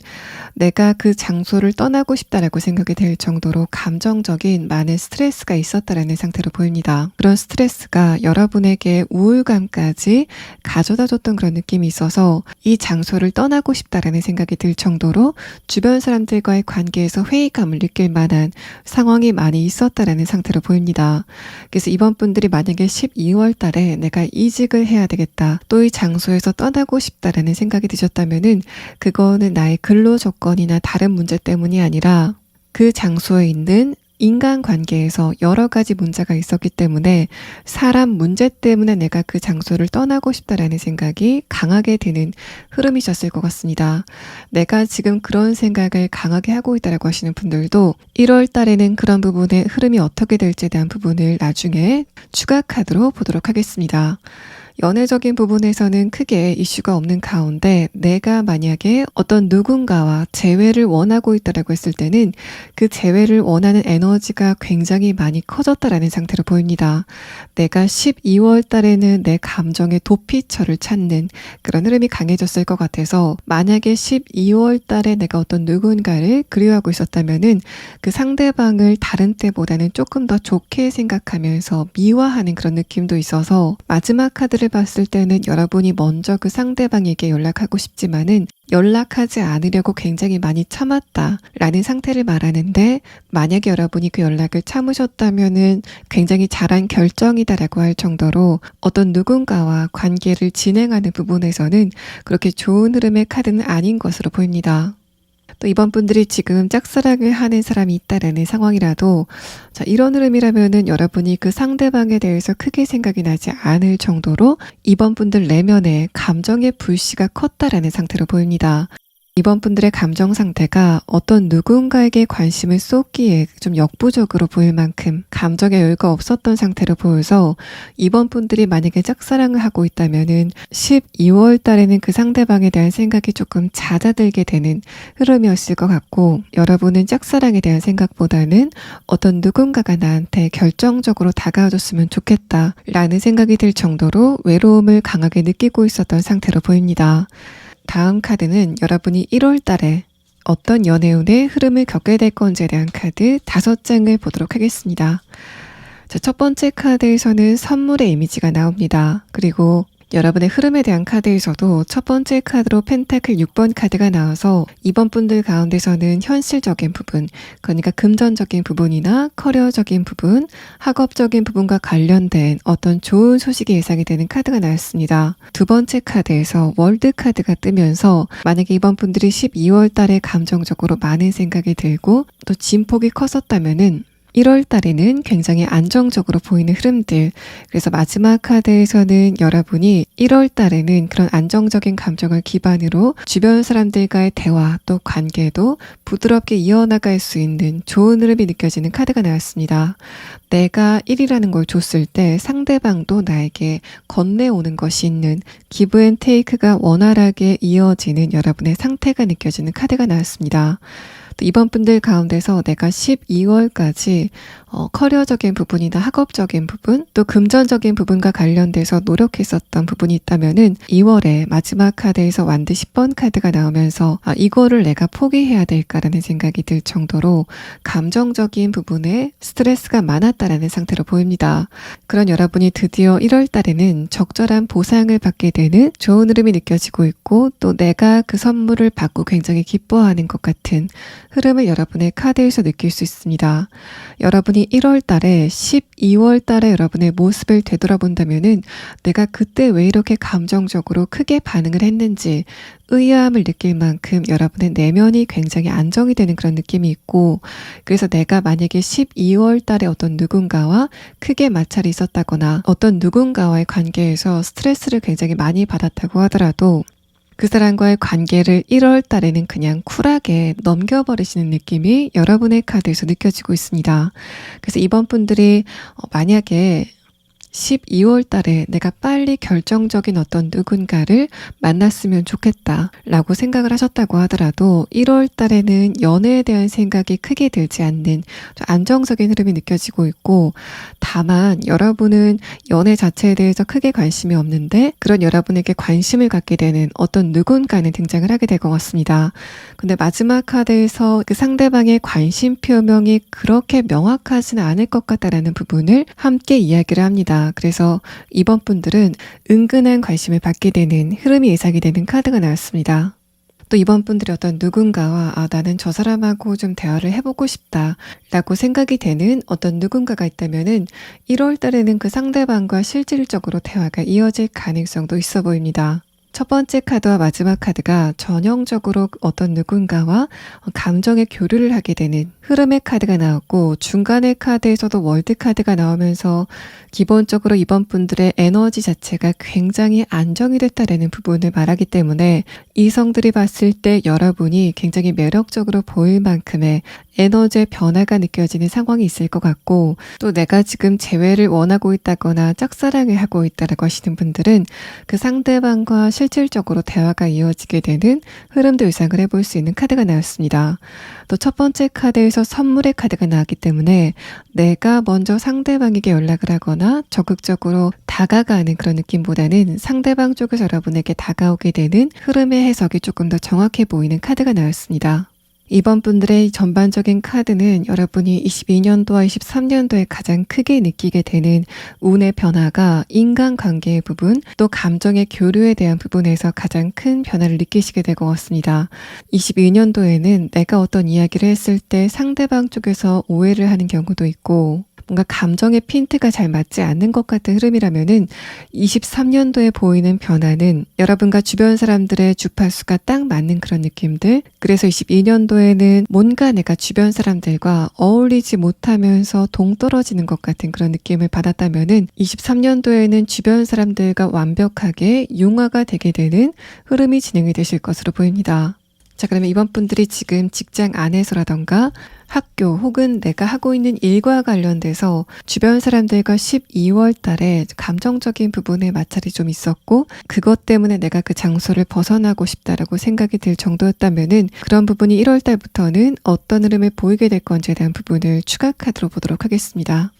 내가 그 장소를 떠나고 싶다라고 생각이 될 정도로 감정적인 많은 스트레스가 있었다라는 상태로 보입니다. 그런 스트레스가 여러분에게 우울감까지 가져다 줬던 그런 느낌이 있어서 이 장소를 떠나고 싶다라는 생각이 들 정도로 주변 사람들과의 관계에서 회의감을 느낄 만한 상황이 많이 있었다라는 상태로 보입니다. 그래서 이번 분들이 만약에 12월 달에 내가 이직을 해야 되겠다. 또 이 장소에서 떠나고 싶다라는 생각이 드셨다면은 그거는 나의 근로 조건이나 다른 문제 때문이 아니라 그 장소에 있는 인간관계에서 여러 가지 문제가 있었기 때문에 사람 문제 때문에 내가 그 장소를 떠나고 싶다라는 생각이 강하게 드는 흐름이셨을 것 같습니다. 내가 지금 그런 생각을 강하게 하고 있다라고 하시는 분들도 1월 달에는 그런 부분의 흐름이 어떻게 될지에 대한 부분을 나중에 추가 카드로 보도록 하겠습니다. 연애적인 부분에서는 크게 이슈가 없는 가운데 내가 만약에 어떤 누군가와 재회를 원하고 있다라고 했을 때는 그 재회를 원하는 에너지가 굉장히 많이 커졌다라는 상태로 보입니다. 내가 12월 달에는 내 감정의 도피처를 찾는 그런 흐름이 강해졌을 것 같아서 만약에 12월 달에 내가 어떤 누군가를 그리워하고 있었다면은 그 상대방을 다른 때보다는 조금 더 좋게 생각하면서 미화하는 그런 느낌도 있어서 마지막 카드를 봤을 때는 여러분이 먼저 그 상대방에게 연락하고 싶지만은 연락하지 않으려고 굉장히 많이 참았다라는 상태를 말하는데 만약에 여러분이 그 연락을 참으셨다면은 굉장히 잘한 결정이다라고 할 정도로 어떤 누군가와 관계를 진행하는 부분에서는 그렇게 좋은 흐름의 카드는 아닌 것으로 보입니다. 또 이번 분들이 지금 짝사랑을 하는 사람이 있다라는 상황이라도 이런 흐름이라면은 여러분이 그 상대방에 대해서 크게 생각이 나지 않을 정도로 이번 분들 내면에 감정의 불씨가 컸다라는 상태로 보입니다. 이번 분들의 감정 상태가 어떤 누군가에게 관심을 쏟기에 좀 역부족으로 보일 만큼 감정의 여유가 없었던 상태로 보여서 이번 분들이 만약에 짝사랑을 하고 있다면은 12월 달에는 그 상대방에 대한 생각이 조금 잦아들게 되는 흐름이었을 것 같고 여러분은 짝사랑에 대한 생각보다는 어떤 누군가가 나한테 결정적으로 다가와줬으면 좋겠다라는 생각이 들 정도로 외로움을 강하게 느끼고 있었던 상태로 보입니다. 다음 카드는 여러분이 1월 달에 어떤 연애운의 흐름을 겪게 될 건지에 대한 카드 5장을 보도록 하겠습니다. 첫 번째 카드에서는 선물의 이미지가 나옵니다. 그리고 여러분의 흐름에 대한 카드에서도 첫 번째 카드로 펜타클 6번 카드가 나와서 이번 분들 가운데서는 현실적인 부분, 그러니까 금전적인 부분이나 커리어적인 부분, 학업적인 부분과 관련된 어떤 좋은 소식이 예상이 되는 카드가 나왔습니다. 두 번째 카드에서 월드 카드가 뜨면서 만약에 이번 분들이 12월 달에 감정적으로 많은 생각이 들고 또 진폭이 컸었다면은 1월 달에는 굉장히 안정적으로 보이는 흐름들. 그래서 마지막 카드에서는 여러분이 1월 달에는 그런 안정적인 감정을 기반으로 주변 사람들과의 대화 또 관계도 부드럽게 이어나갈 수 있는 좋은 흐름이 느껴지는 카드가 나왔습니다. 내가 1이라는 걸 줬을 때 상대방도 나에게 건네오는 것이 있는 기브 앤 테이크가 원활하게 이어지는 여러분의 상태가 느껴지는 카드가 나왔습니다. 또 이번 분들 가운데서 내가 12월까지 커리어적인 부분이나 학업적인 부분, 또 금전적인 부분과 관련돼서 노력했었던 부분이 있다면은 2월에 마지막 카드에서 완드 10번 카드가 나오면서 이거를 내가 포기해야 될까라는 생각이 들 정도로 감정적인 부분에 스트레스가 많았다라는 상태로 보입니다. 그런 여러분이 드디어 1월 달에는 적절한 보상을 받게 되는 좋은 흐름이 느껴지고 있고 또 내가 그 선물을 받고 굉장히 기뻐하는 것 같은 흐름을 여러분의 카드에서 느낄 수 있습니다. 여러분이 1월 달에 12월 달에 여러분의 모습을 되돌아본다면은 내가 그때 왜 이렇게 감정적으로 크게 반응을 했는지 의아함을 느낄 만큼 여러분의 내면이 굉장히 안정이 되는 그런 느낌이 있고 그래서 내가 만약에 12월 달에 어떤 누군가와 크게 마찰이 있었다거나 어떤 누군가와의 관계에서 스트레스를 굉장히 많이 받았다고 하더라도 그 사람과의 관계를 1월 달에는 그냥 쿨하게 넘겨버리시는 느낌이 여러분의 카드에서 느껴지고 있습니다. 그래서 이번 분들이 만약에 12월 달에 내가 빨리 결정적인 어떤 누군가를 만났으면 좋겠다라고 생각을 하셨다고 하더라도 1월 달에는 연애에 대한 생각이 크게 들지 않는 좀 안정적인 흐름이 느껴지고 있고 다만 여러분은 연애 자체에 대해서 크게 관심이 없는데 그런 여러분에게 관심을 갖게 되는 어떤 누군가는 등장을 하게 될 것 같습니다. 근데 마지막 카드에서 그 상대방의 관심 표명이 그렇게 명확하지는 않을 것 같다라는 부분을 함께 이야기를 합니다. 그래서 이번 분들은 은근한 관심을 받게 되는 흐름이 예상이 되는 카드가 나왔습니다. 또 이번 분들이 어떤 누군가와 나는 저 사람하고 좀 대화를 해보고 싶다 라고 생각이 되는 어떤 누군가가 있다면은 1월 달에는 그 상대방과 실질적으로 대화가 이어질 가능성도 있어 보입니다. 첫 번째 카드와 마지막 카드가 전형적으로 어떤 누군가와 감정의 교류를 하게 되는 흐름의 카드가 나왔고 중간의 카드에서도 월드 카드가 나오면서 기본적으로 이번 분들의 에너지 자체가 굉장히 안정이 됐다라는 부분을 말하기 때문에 이성들이 봤을 때 여러분이 굉장히 매력적으로 보일 만큼의 에너지의 변화가 느껴지는 상황이 있을 것 같고 또 내가 지금 재회를 원하고 있다거나 짝사랑을 하고 있다라고 하시는 분들은 그 상대방과 실질적으로 대화가 이어지게 되는 흐름도 예상을 해볼 수 있는 카드가 나왔습니다. 또 첫 번째 카드에서 선물의 카드가 나왔기 때문에 내가 먼저 상대방에게 연락을 하거나 적극적으로 다가가는 그런 느낌보다는 상대방 쪽에서 여러분에게 다가오게 되는 흐름의 해석이 조금 더 정확해 보이는 카드가 나왔습니다. 이번 분들의 전반적인 카드는 여러분이 22년도와 23년도에 가장 크게 느끼게 되는 운의 변화가 인간관계의 부분 또 감정의 교류에 대한 부분에서 가장 큰 변화를 느끼시게 될 것 같습니다. 22년도에는 내가 어떤 이야기를 했을 때 상대방 쪽에서 오해를 하는 경우도 있고 뭔가 감정의 핀트가 잘 맞지 않는 것 같은 흐름이라면은 23년도에 보이는 변화는 여러분과 주변 사람들의 주파수가 딱 맞는 그런 느낌들. 그래서 22년도에는 뭔가 내가 주변 사람들과 어울리지 못하면서 동떨어지는 것 같은 그런 느낌을 받았다면은 23년도에는 주변 사람들과 완벽하게 융화가 되게 되는 흐름이 진행이 되실 것으로 보입니다. 자, 그러면 이번 분들이 지금 직장 안에서라던가 학교 혹은 내가 하고 있는 일과 관련돼서 주변 사람들과 12월 달에 감정적인 부분에 마찰이 좀 있었고 그것 때문에 내가 그 장소를 벗어나고 싶다라고 생각이 들 정도였다면은 그런 부분이 1월 달부터는 어떤 흐름을 보이게 될 건지에 대한 부분을 추가 카드로 보도록 하겠습니다.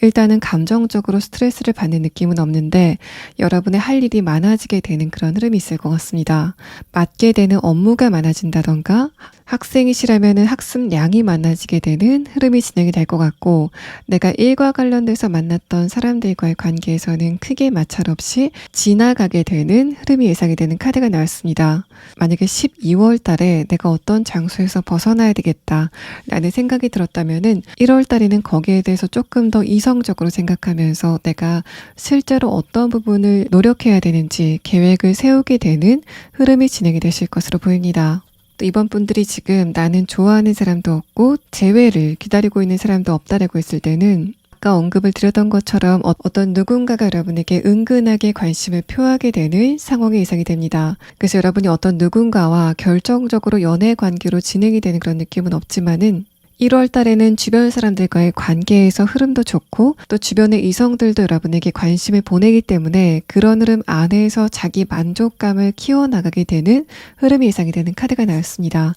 일단은 감정적으로 스트레스를 받는 느낌은 없는데 여러분의 할 일이 많아지게 되는 그런 흐름이 있을 것 같습니다. 맡게 되는 업무가 많아진다던가 학생이시라면은 학습량이 많아지게 되는 흐름이 진행이 될 것 같고, 내가 일과 관련돼서 만났던 사람들과의 관계에서는 크게 마찰 없이 지나가게 되는 흐름이 예상이 되는 카드가 나왔습니다. 만약에 12월 달에 내가 어떤 장소에서 벗어나야 되겠다 라는 생각이 들었다면은 1월 달에는 거기에 대해서 조금 더 이성적으로 생각하면서 내가 실제로 어떤 부분을 노력해야 되는지 계획을 세우게 되는 흐름이 진행이 되실 것으로 보입니다. 또 이번 분들이 지금 나는 좋아하는 사람도 없고 재회를 기다리고 있는 사람도 없다라고 했을 때는 아까 언급을 드렸던 것처럼 어떤 누군가가 여러분에게 은근하게 관심을 표하게 되는 상황이 예상이 됩니다. 그래서 여러분이 어떤 누군가와 결정적으로 연애 관계로 진행이 되는 그런 느낌은 없지만은 1월 달에는 주변 사람들과의 관계에서 흐름도 좋고 또 주변의 이성들도 여러분에게 관심을 보내기 때문에 그런 흐름 안에서 자기 만족감을 키워나가게 되는 흐름이 예상이 되는 카드가 나왔습니다.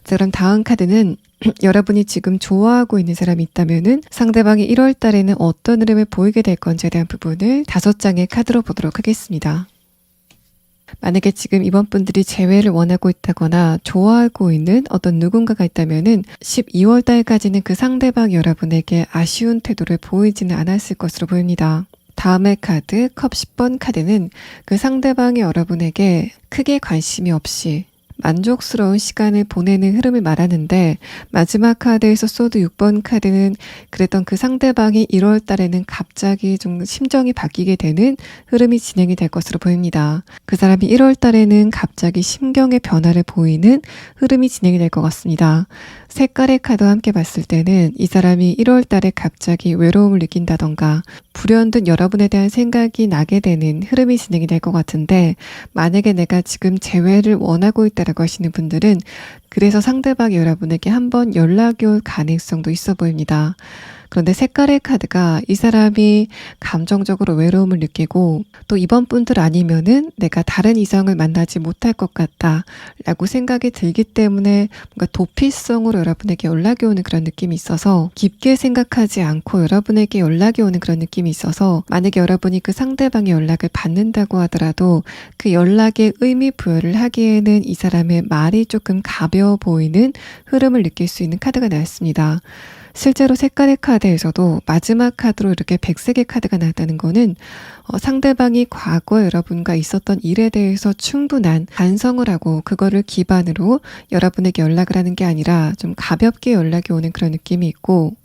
자, 그럼 다음 카드는 여러분이 지금 좋아하고 있는 사람이 있다면은 상대방이 1월 달에는 어떤 흐름을 보이게 될 건지에 대한 부분을 5장의 카드로 보도록 하겠습니다. 만약에 지금 이번 분들이 재회를 원하고 있다거나 좋아하고 있는 어떤 누군가가 있다면은 12월 달까지는 그 상대방이 여러분에게 아쉬운 태도를 보이지는 않았을 것으로 보입니다. 다음의 카드, 컵 10번 카드는 그 상대방이 여러분에게 크게 관심이 없이 만족스러운 시간을 보내는 흐름을 말하는데, 마지막 카드에서 소드 6번 카드는 그랬던 그 상대방이 1월 달에는 갑자기 좀 심정이 바뀌게 되는 흐름이 진행이 될 것으로 보입니다. 그 사람이 1월 달에는 갑자기 심경의 변화를 보이는 흐름이 진행이 될 것 같습니다. 색깔의 카드와 함께 봤을 때는 이 사람이 1월 달에 갑자기 외로움을 느낀다던가 불현듯 여러분에 대한 생각이 나게 되는 흐름이 진행이 될 것 같은데, 만약에 내가 지금 재회를 원하고 있다라고 하시는 분들은 그래서 상대방이 여러분에게 한번 연락이 올 가능성도 있어 보입니다. 그런데 색깔의 카드가 이 사람이 감정적으로 외로움을 느끼고 또 이번 분들 아니면은 내가 다른 이성을 만나지 못할 것 같다 라고 생각이 들기 때문에 뭔가 도피성으로 여러분에게 연락이 오는 그런 느낌이 있어서 깊게 생각하지 않고 여러분에게 연락이 오는 그런 느낌이 있어서, 만약에 여러분이 그 상대방의 연락을 받는다고 하더라도 그 연락에 의미 부여를 하기에는 이 사람의 말이 조금 가벼워 보이는 흐름을 느낄 수 있는 카드가 나왔습니다. 실제로 색깔의 카드에서도 마지막 카드로 이렇게 백색의 카드가 나왔다는 거는 상대방이 과거에 여러분과 있었던 일에 대해서 충분한 반성을 하고 그거를 기반으로 여러분에게 연락을 하는 게 아니라 좀 가볍게 연락이 오는 그런 느낌이 있고,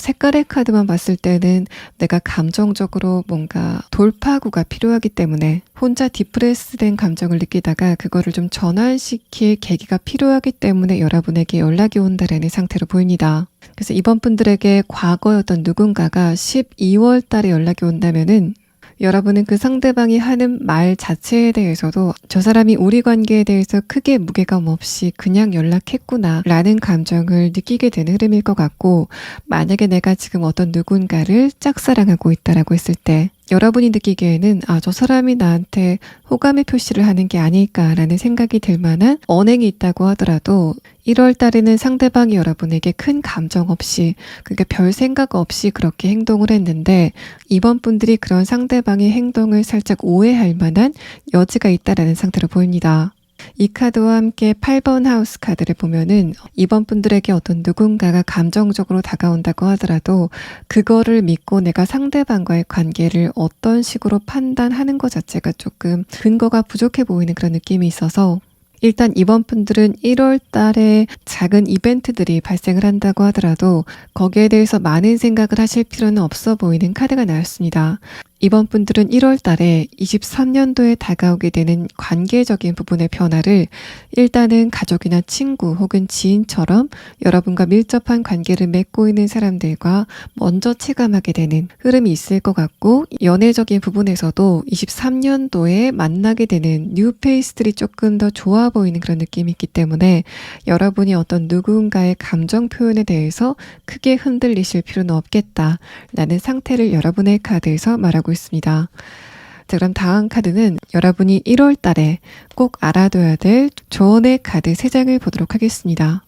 색깔의 카드만 봤을 때는 내가 감정적으로 뭔가 돌파구가 필요하기 때문에 혼자 디프레스된 감정을 느끼다가 그거를 좀 전환시킬 계기가 필요하기 때문에 여러분에게 연락이 온다라는 상태로 보입니다. 그래서 이번 분들에게 과거의 어떤 누군가가 12월 달에 연락이 온다면은 여러분은 그 상대방이 하는 말 자체에 대해서도 저 사람이 우리 관계에 대해서 크게 무게감 없이 그냥 연락했구나 라는 감정을 느끼게 되는 흐름일 것 같고, 만약에 내가 지금 어떤 누군가를 짝사랑하고 있다라고 했을 때 여러분이 느끼기에는 저 사람이 나한테 호감의 표시를 하는 게 아닐까라는 생각이 들 만한 언행이 있다고 하더라도 1월 달에는 상대방이 여러분에게 큰 감정 없이, 그러니까 별 생각 없이 그렇게 행동을 했는데 이번 분들이 그런 상대방의 행동을 살짝 오해할 만한 여지가 있다라는 상태로 보입니다. 이 카드와 함께 8번 하우스 카드를 보면은 이번 분들에게 어떤 누군가가 감정적으로 다가온다고 하더라도 그거를 믿고 내가 상대방과의 관계를 어떤 식으로 판단하는 것 자체가 조금 근거가 부족해 보이는 그런 느낌이 있어서, 일단 이번 분들은 1월 달에 작은 이벤트들이 발생을 한다고 하더라도 거기에 대해서 많은 생각을 하실 필요는 없어 보이는 카드가 나왔습니다. 이번 분들은 1월 달에 23년도에 다가오게 되는 관계적인 부분의 변화를 일단은 가족이나 친구 혹은 지인처럼 여러분과 밀접한 관계를 맺고 있는 사람들과 먼저 체감하게 되는 흐름이 있을 것 같고, 연애적인 부분에서도 23년도에 만나게 되는 뉴페이스들이 조금 더 좋아 보이는 그런 느낌이 있기 때문에 여러분이 어떤 누군가의 감정 표현에 대해서 크게 흔들리실 필요는 없겠다라는 상태를 여러분의 카드에서 말하고 있습니다. 자, 그럼 다음 카드는 여러분이 1월 달에 꼭 알아둬야 될 조언의 카드 3장을 보도록 하겠습니다.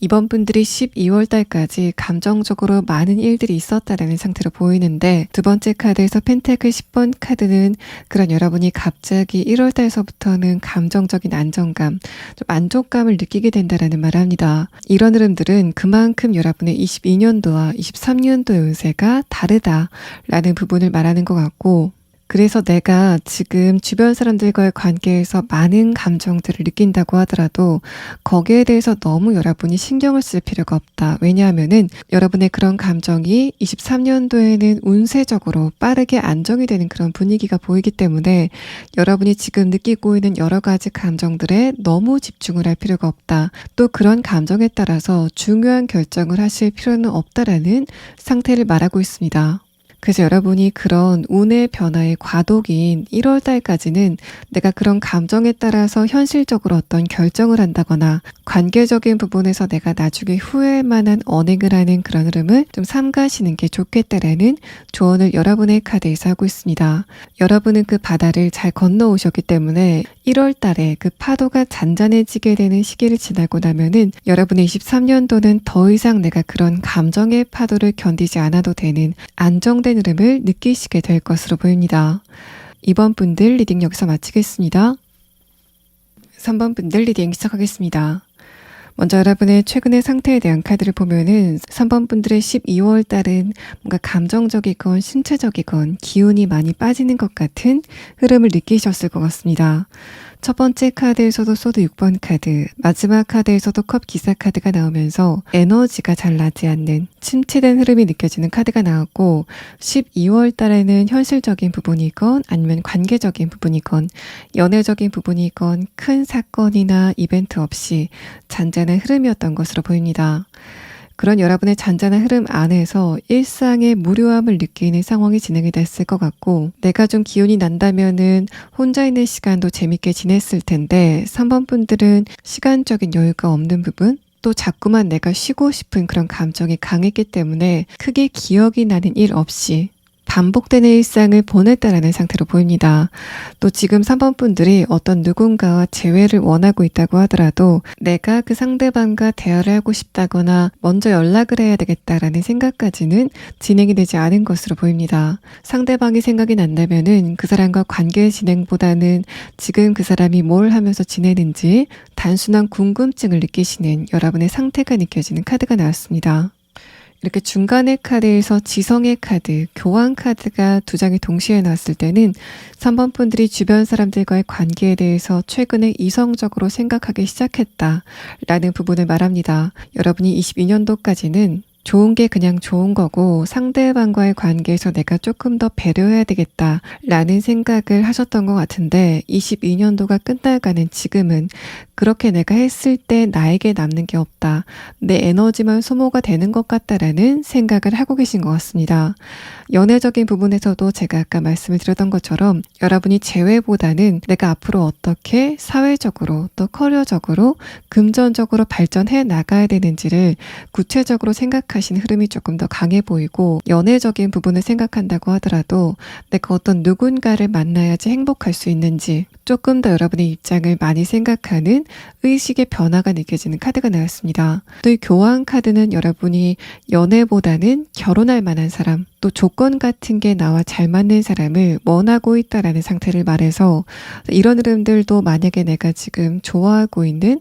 이번 분들이 12월 달까지 감정적으로 많은 일들이 있었다라는 상태로 보이는데, 두 번째 카드에서 펜타클 10번 카드는 그런 여러분이 갑자기 1월 달서부터는 감정적인 안정감, 좀 만족감을 느끼게 된다라는 말을 합니다. 이런 흐름들은 그만큼 여러분의 22년도와 23년도의 운세가 다르다라는 부분을 말하는 것 같고, 그래서 내가 지금 주변 사람들과의 관계에서 많은 감정들을 느낀다고 하더라도 거기에 대해서 너무 여러분이 신경을 쓸 필요가 없다. 왜냐하면은 여러분의 그런 감정이 23년도에는 운세적으로 빠르게 안정이 되는 그런 분위기가 보이기 때문에 여러분이 지금 느끼고 있는 여러 가지 감정들에 너무 집중을 할 필요가 없다. 또 그런 감정에 따라서 중요한 결정을 하실 필요는 없다라는 상태를 말하고 있습니다. 그래서 여러분이 그런 운의 변화의 과도기인 1월 달까지는 내가 그런 감정에 따라서 현실적으로 어떤 결정을 한다거나 관계적인 부분에서 내가 나중에 후회할 만한 언행을 하는 그런 흐름을 좀 삼가시는 게 좋겠다라는 조언을 여러분의 카드에서 하고 있습니다. 여러분은 그 바다를 잘 건너오셨기 때문에 1월 달에 그 파도가 잔잔해지게 되는 시기를 지나고 나면은 여러분의 23년도는 더 이상 내가 그런 감정의 파도를 견디지 않아도 되는 안정된 흐름을 느끼시게 될 것으로 보입니다. 2번 분들 리딩 여기서 마치겠습니다. 3번 분들 리딩 시작하겠습니다. 먼저 여러분의 최근의 상태에 대한 카드를 보면은 3번 분들의 12월 달은 뭔가 감정적이건 신체적이건 기운이 많이 빠지는 것 같은 흐름을 느끼셨을 것 같습니다. 첫 번째 카드에서도 소드 6번 카드, 마지막 카드에서도 컵 기사 카드가 나오면서 에너지가 잘 나지 않는 침체된 흐름이 느껴지는 카드가 나왔고, 12월 달에는 현실적인 부분이건 아니면 관계적인 부분이건 연애적인 부분이건 큰 사건이나 이벤트 없이 잔잔한 흐름이었던 것으로 보입니다. 그런 여러분의 잔잔한 흐름 안에서 일상의 무료함을 느끼는 상황이 진행이 됐을 것 같고, 내가 좀 기운이 난다면은 혼자 있는 시간도 재밌게 지냈을 텐데 3번 분들은 시간적인 여유가 없는 부분, 또 자꾸만 내가 쉬고 싶은 그런 감정이 강했기 때문에 크게 기억이 나는 일 없이 반복되는 일상을 보냈다라는 상태로 보입니다. 또 지금 3번 분들이 어떤 누군가와 재회를 원하고 있다고 하더라도 내가 그 상대방과 대화를 하고 싶다거나 먼저 연락을 해야 되겠다라는 생각까지는 진행이 되지 않은 것으로 보입니다. 상대방이 생각이 난다면은 그 사람과 관계 진행보다는 지금 그 사람이 뭘 하면서 지내는지 단순한 궁금증을 느끼시는 여러분의 상태가 느껴지는 카드가 나왔습니다. 이렇게 중간의 카드에서 지성의 카드, 교환 카드가 두 장이 동시에 나왔을 때는 3번 분들이 주변 사람들과의 관계에 대해서 최근에 이성적으로 생각하기 시작했다라는 부분을 말합니다. 여러분이 22년도까지는 좋은 게 그냥 좋은 거고 상대방과의 관계에서 내가 조금 더 배려해야 되겠다라는 생각을 하셨던 것 같은데, 22년도가 끝나가는 지금은 그렇게 내가 했을 때 나에게 남는 게 없다, 내 에너지만 소모가 되는 것 같다라는 생각을 하고 계신 것 같습니다. 연애적인 부분에서도 제가 아까 말씀을 드렸던 것처럼 여러분이 재회보다는 내가 앞으로 어떻게 사회적으로 또 커리어적으로 금전적으로 발전해 나가야 되는지를 구체적으로 생각하시는 흐름이 조금 더 강해 보이고, 연애적인 부분을 생각한다고 하더라도 내가 어떤 누군가를 만나야지 행복할 수 있는지 조금 더 여러분의 입장을 많이 생각하는 의식의 변화가 느껴지는 카드가 나왔습니다. 또 이 교환 카드는 여러분이 연애보다는 결혼할 만한 사람, 또 조건 같은 게 나와 잘 맞는 사람을 원하고 있다라는 상태를 말해서, 이런 흐름들도 만약에 내가 지금 좋아하고 있는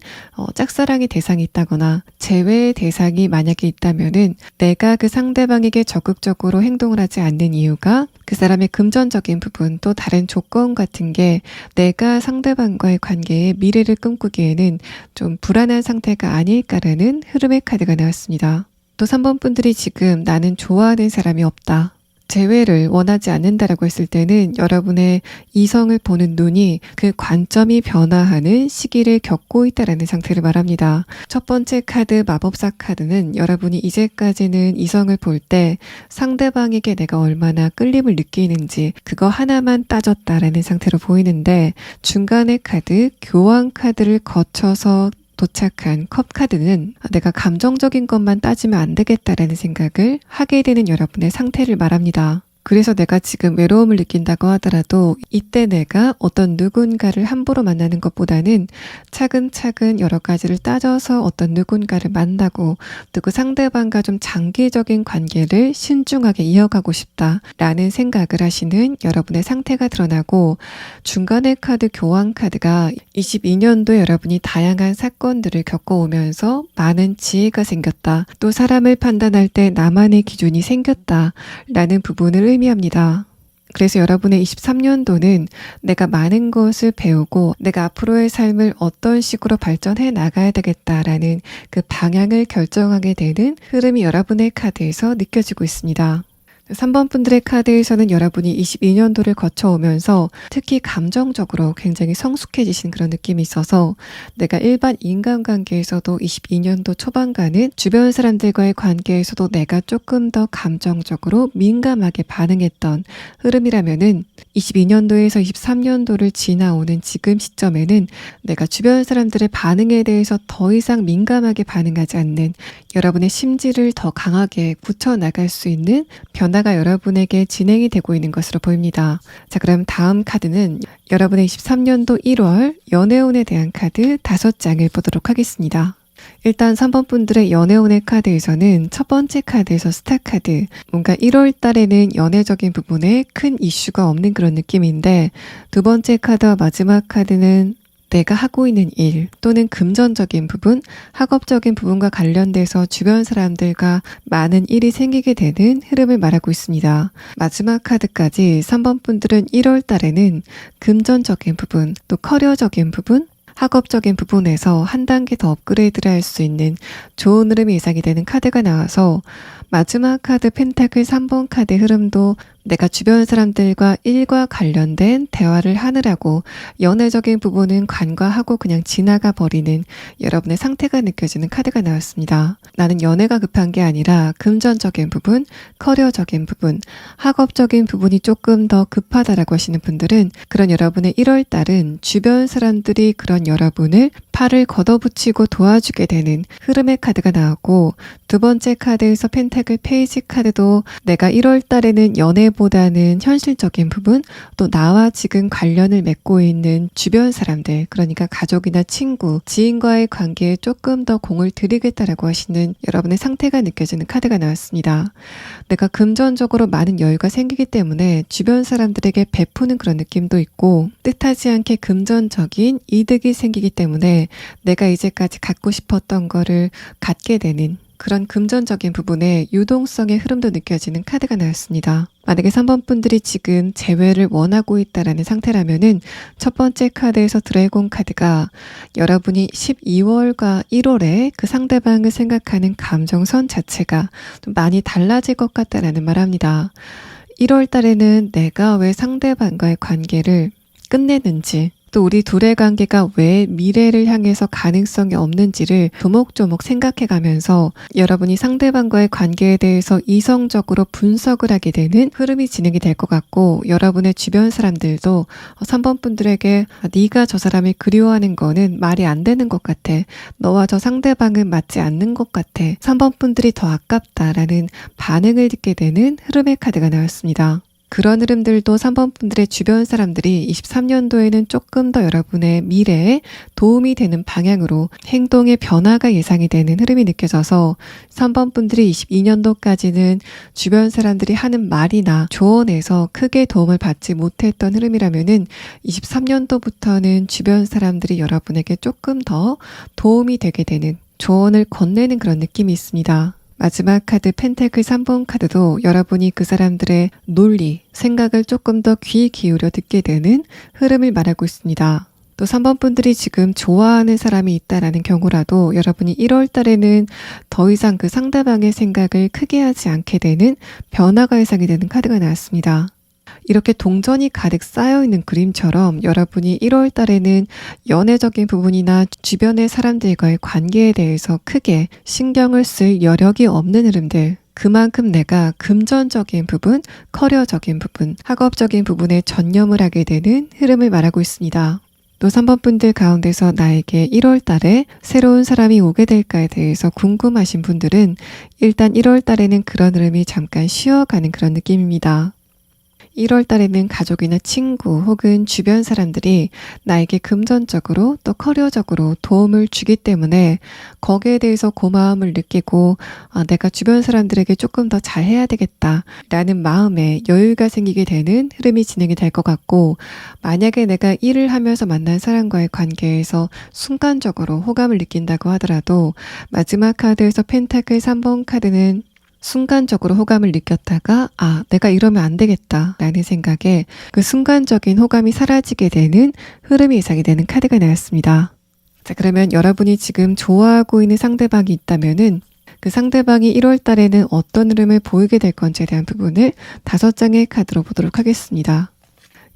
짝사랑의 대상이 있다거나 재회의 대상이 만약에 있다면은 내가 그 상대방에게 적극적으로 행동을 하지 않는 이유가 그 사람의 금전적인 부분, 또 다른 조건 같은 게 내가 상대방과의 관계에 미래를 꿈꾸기에는 좀 불안한 상태가 아닐까라는 흐름의 카드가 나왔습니다. 또 3번 분들이 지금 나는 좋아하는 사람이 없다, 재회를 원하지 않는다라고 했을 때는 여러분의 이성을 보는 눈이 그 관점이 변화하는 시기를 겪고 있다라는 상태를 말합니다. 첫 번째 카드 마법사 카드는 여러분이 이제까지는 이성을 볼 때 상대방에게 내가 얼마나 끌림을 느끼는지 그거 하나만 따졌다라는 상태로 보이는데, 중간의 카드 교환 카드를 거쳐서 도착한 컵 카드는 내가 감정적인 것만 따지면 안 되겠다라는 생각을 하게 되는 여러분의 상태를 말합니다. 그래서 내가 지금 외로움을 느낀다고 하더라도 이때 내가 어떤 누군가를 함부로 만나는 것보다는 차근차근 여러 가지를 따져서 어떤 누군가를 만나고 또 그 상대방과 좀 장기적인 관계를 신중하게 이어가고 싶다라는 생각을 하시는 여러분의 상태가 드러나고, 중간의 카드 교환 카드가 22년도에 여러분이 다양한 사건들을 겪어오면서 많은 지혜가 생겼다, 또 사람을 판단할 때 나만의 기준이 생겼다라는 부분을 의미합니다. 그래서 여러분의 23년도는 내가 많은 것을 배우고 내가 앞으로의 삶을 어떤 식으로 발전해 나가야 되겠다라는 그 방향을 결정하게 되는 흐름이 여러분의 카드에서 느껴지고 있습니다. 3번 분들의 카드에서는 여러분이 22년도를 거쳐오면서 특히 감정적으로 굉장히 성숙해지신 그런 느낌이 있어서 내가 일반 인간관계에서도 22년도 초반과는 주변 사람들과의 관계에서도 내가 조금 더 감정적으로 민감하게 반응했던 흐름이라면은 22년도에서 23년도를 지나오는 지금 시점에는 내가 주변 사람들의 반응에 대해서 더 이상 민감하게 반응하지 않는 여러분의 심지를 더 강하게 굳혀나갈 수 있는 변화가 여러분에게 진행이 되고 있는 것으로 보입니다. 자, 그럼 다음 카드는 여러분의 23년도 1월 연애운에 대한 카드 5장을 보도록 하겠습니다. 일단 3번 분들의 연애운의 카드에서는 첫 번째 카드에서 스타 카드, 뭔가 1월 달에는 연애적인 부분에 큰 이슈가 없는 그런 느낌인데, 두 번째 카드와 마지막 카드는 내가 하고 있는 일 또는 금전적인 부분, 학업적인 부분과 관련돼서 주변 사람들과 많은 일이 생기게 되는 흐름을 말하고 있습니다. 마지막 카드까지 3번 분들은 1월 달에는 금전적인 부분, 또 커리어적인 부분, 학업적인 부분에서 한 단계 더 업그레이드를 할 수 있는 좋은 흐름이 예상이 되는 카드가 나와서, 마지막 카드 펜타클 3번 카드 흐름도 내가 주변 사람들과 일과 관련된 대화를 하느라고 연애적인 부분은 간과하고 그냥 지나가 버리는 여러분의 상태가 느껴지는 카드가 나왔습니다. 나는 연애가 급한 게 아니라 금전적인 부분, 커리어적인 부분, 학업적인 부분이 조금 더 급하다라고 하시는 분들은, 그런 여러분의 1월 달은 주변 사람들이 그런 여러분을 팔을 걷어붙이고 도와주게 되는 흐름의 카드가 나왔고, 두 번째 카드에서 펜타클 페이지 카드도 내가 1월 달에는 연애보다는 현실적인 부분, 또 나와 지금 관련을 맺고 있는 주변 사람들, 그러니까 가족이나 친구, 지인과의 관계에 조금 더 공을 들이겠다라고 하시는 여러분의 상태가 느껴지는 카드가 나왔습니다. 내가 금전적으로 많은 여유가 생기기 때문에 주변 사람들에게 베푸는 그런 느낌도 있고, 뜻하지 않게 금전적인 이득이 생기기 때문에 내가 이제까지 갖고 싶었던 거를 갖게 되는 그런 금전적인 부분에 유동성의 흐름도 느껴지는 카드가 나왔습니다. 만약에 3번 분들이 지금 재회를 원하고 있다라는 상태라면은 첫 번째 카드에서 드래곤 카드가 여러분이 12월과 1월에 그 상대방을 생각하는 감정선 자체가 좀 많이 달라질 것 같다라는 말합니다. 1월 달에는 내가 왜 상대방과의 관계를 끝내는지, 또 우리 둘의 관계가 왜 미래를 향해서 가능성이 없는지를 조목조목 생각해가면서 여러분이 상대방과의 관계에 대해서 이성적으로 분석을 하게 되는 흐름이 진행이 될 것 같고, 여러분의 주변 사람들도 3번 분들에게 네가 저 사람을 그리워하는 거는 말이 안 되는 것 같아, 너와 저 상대방은 맞지 않는 것 같아, 3번 분들이 더 아깝다라는 반응을 듣게 되는 흐름의 카드가 나왔습니다. 그런 흐름들도 3번 분들의 주변 사람들이 23년도에는 조금 더 여러분의 미래에 도움이 되는 방향으로 행동의 변화가 예상이 되는 흐름이 느껴져서 3번 분들이 22년도까지는 주변 사람들이 하는 말이나 조언에서 크게 도움을 받지 못했던 흐름이라면은 23년도부터는 주변 사람들이 여러분에게 조금 더 도움이 되게 되는, 조언을 건네는 그런 느낌이 있습니다. 마지막 카드 펜타클 3번 카드도 여러분이 그 사람들의 논리, 생각을 조금 더 귀 기울여 듣게 되는 흐름을 말하고 있습니다. 또 3번 분들이 지금 좋아하는 사람이 있다라는 경우라도 여러분이 1월 달에는 더 이상 그 상대방의 생각을 크게 하지 않게 되는 변화가 예상이 되는 카드가 나왔습니다. 이렇게 동전이 가득 쌓여있는 그림처럼 여러분이 1월 달에는 연애적인 부분이나 주변의 사람들과의 관계에 대해서 크게 신경을 쓸 여력이 없는 흐름들, 그만큼 내가 금전적인 부분, 커리어적인 부분, 학업적인 부분에 전념을 하게 되는 흐름을 말하고 있습니다. 또 3번 분들 가운데서 나에게 1월 달에 새로운 사람이 오게 될까에 대해서 궁금하신 분들은 일단 1월 달에는 그런 흐름이 잠깐 쉬어가는 그런 느낌입니다. 1월 달에는 가족이나 친구 혹은 주변 사람들이 나에게 금전적으로 또 커리어적으로 도움을 주기 때문에 거기에 대해서 고마움을 느끼고 내가 주변 사람들에게 조금 더 잘해야 되겠다 라는 마음에 여유가 생기게 되는 흐름이 진행이 될 것 같고, 만약에 내가 일을 하면서 만난 사람과의 관계에서 순간적으로 호감을 느낀다고 하더라도 마지막 카드에서 펜타클 3번 카드는 순간적으로 호감을 느꼈다가 내가 이러면 안 되겠다 라는 생각에 그 순간적인 호감이 사라지게 되는 흐름이 예상이 되는 카드가 나왔습니다. 자, 그러면 여러분이 지금 좋아하고 있는 상대방이 있다면은 그 상대방이 1월 달에는 어떤 흐름을 보이게 될 건지에 대한 부분을 5장의 카드로 보도록 하겠습니다.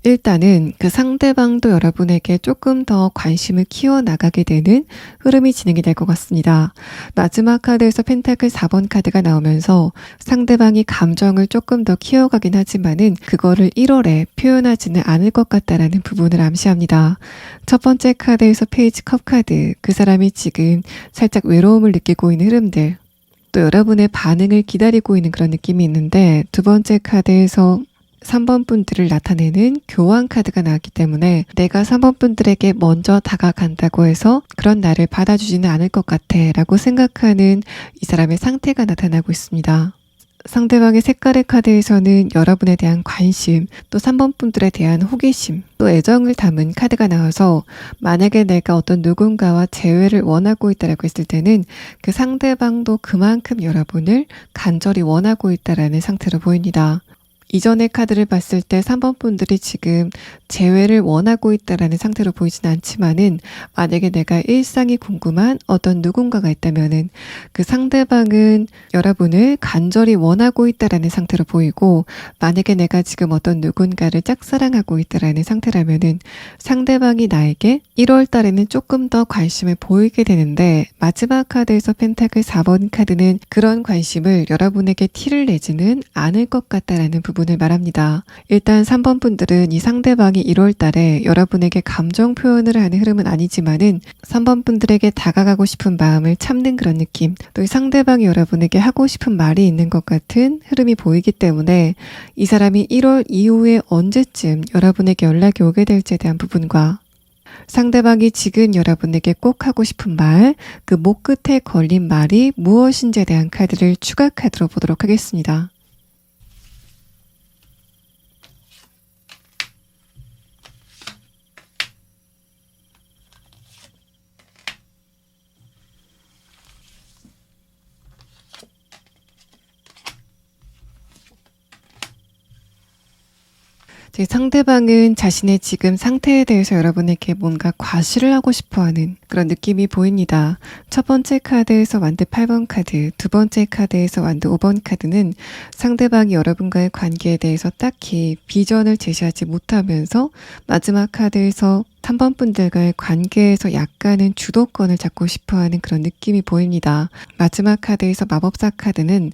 일단은 그 상대방도 여러분에게 조금 더 관심을 키워나가게 되는 흐름이 진행이 될 것 같습니다. 마지막 카드에서 펜타클 4번 카드가 나오면서 상대방이 감정을 조금 더 키워가긴 하지만은 그거를 1월에 표현하지는 않을 것 같다라는 부분을 암시합니다. 첫 번째 카드에서 페이지 컵 카드, 그 사람이 지금 살짝 외로움을 느끼고 있는 흐름들, 또 여러분의 반응을 기다리고 있는 그런 느낌이 있는데, 두 번째 카드에서 3번 분들을 나타내는 교환 카드가 나왔기 때문에 내가 3번 분들에게 먼저 다가간다고 해서 그런 나를 받아주지는 않을 것 같아 라고 생각하는 이 사람의 상태가 나타나고 있습니다. 상대방의 색깔의 카드에서는 여러분에 대한 관심, 또 3번 분들에 대한 호기심, 또 애정을 담은 카드가 나와서 만약에 내가 어떤 누군가와 재회를 원하고 있다라고 했을 때는 그 상대방도 그만큼 여러분을 간절히 원하고 있다라는 상태로 보입니다. 이전의 카드를 봤을 때 3번 분들이 지금 재회를 원하고 있다라는 상태로 보이진 않지만은, 만약에 내가 일상이 궁금한 어떤 누군가가 있다면은 그 상대방은 여러분을 간절히 원하고 있다라는 상태로 보이고, 만약에 내가 지금 어떤 누군가를 짝사랑하고 있다라는 상태라면은 상대방이 나에게 1월 달에는 조금 더 관심을 보이게 되는데, 마지막 카드에서 펜타클 4번 카드는 그런 관심을 여러분에게 티를 내지는 않을 것 같다라는 부분을 말합니다. 일단 3번 분들은 이 상대방이 1월 달에 여러분에게 감정 표현을 하는 흐름은 아니지만은 3번 분들에게 다가가고 싶은 마음을 참는 그런 느낌, 또 이 상대방이 여러분에게 하고 싶은 말이 있는 것 같은 흐름이 보이기 때문에 이 사람이 1월 이후에 언제쯤 여러분에게 연락이 오게 될지에 대한 부분과 상대방이 지금 여러분에게 꼭 하고 싶은 말, 그 목 끝에 걸린 말이 무엇인지에 대한 카드를 추가 카드로 보도록 하겠습니다. 상대방은 자신의 지금 상태에 대해서 여러분에게 뭔가 과시를 하고 싶어하는 그런 느낌이 보입니다. 첫 번째 카드에서 완드 8번 카드, 두 번째 카드에서 완드 5번 카드는 상대방이 여러분과의 관계에 대해서 딱히 비전을 제시하지 못하면서 마지막 카드에서 3번 분들과의 관계에서 약간은 주도권을 잡고 싶어하는 그런 느낌이 보입니다. 마지막 카드에서 마법사 카드는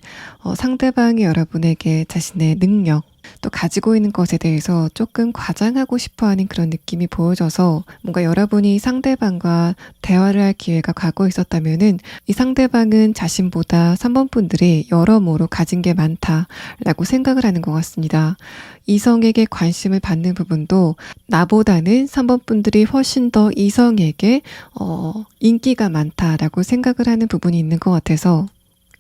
상대방이 여러분에게 자신의 능력, 또 가지고 있는 것에 대해서 조금 과장하고 싶어하는 그런 느낌이 보여져서 뭔가 여러분이 상대방과 대화를 할 기회가 과거에 있었다면은 이 상대방은 자신보다 3번 분들이 여러모로 가진 게 많다라고 생각을 하는 것 같습니다. 이성에게 관심을 받는 부분도 나보다는 3번 분들이 훨씬 더 이성에게 인기가 많다라고 생각을 하는 부분이 있는 것 같아서,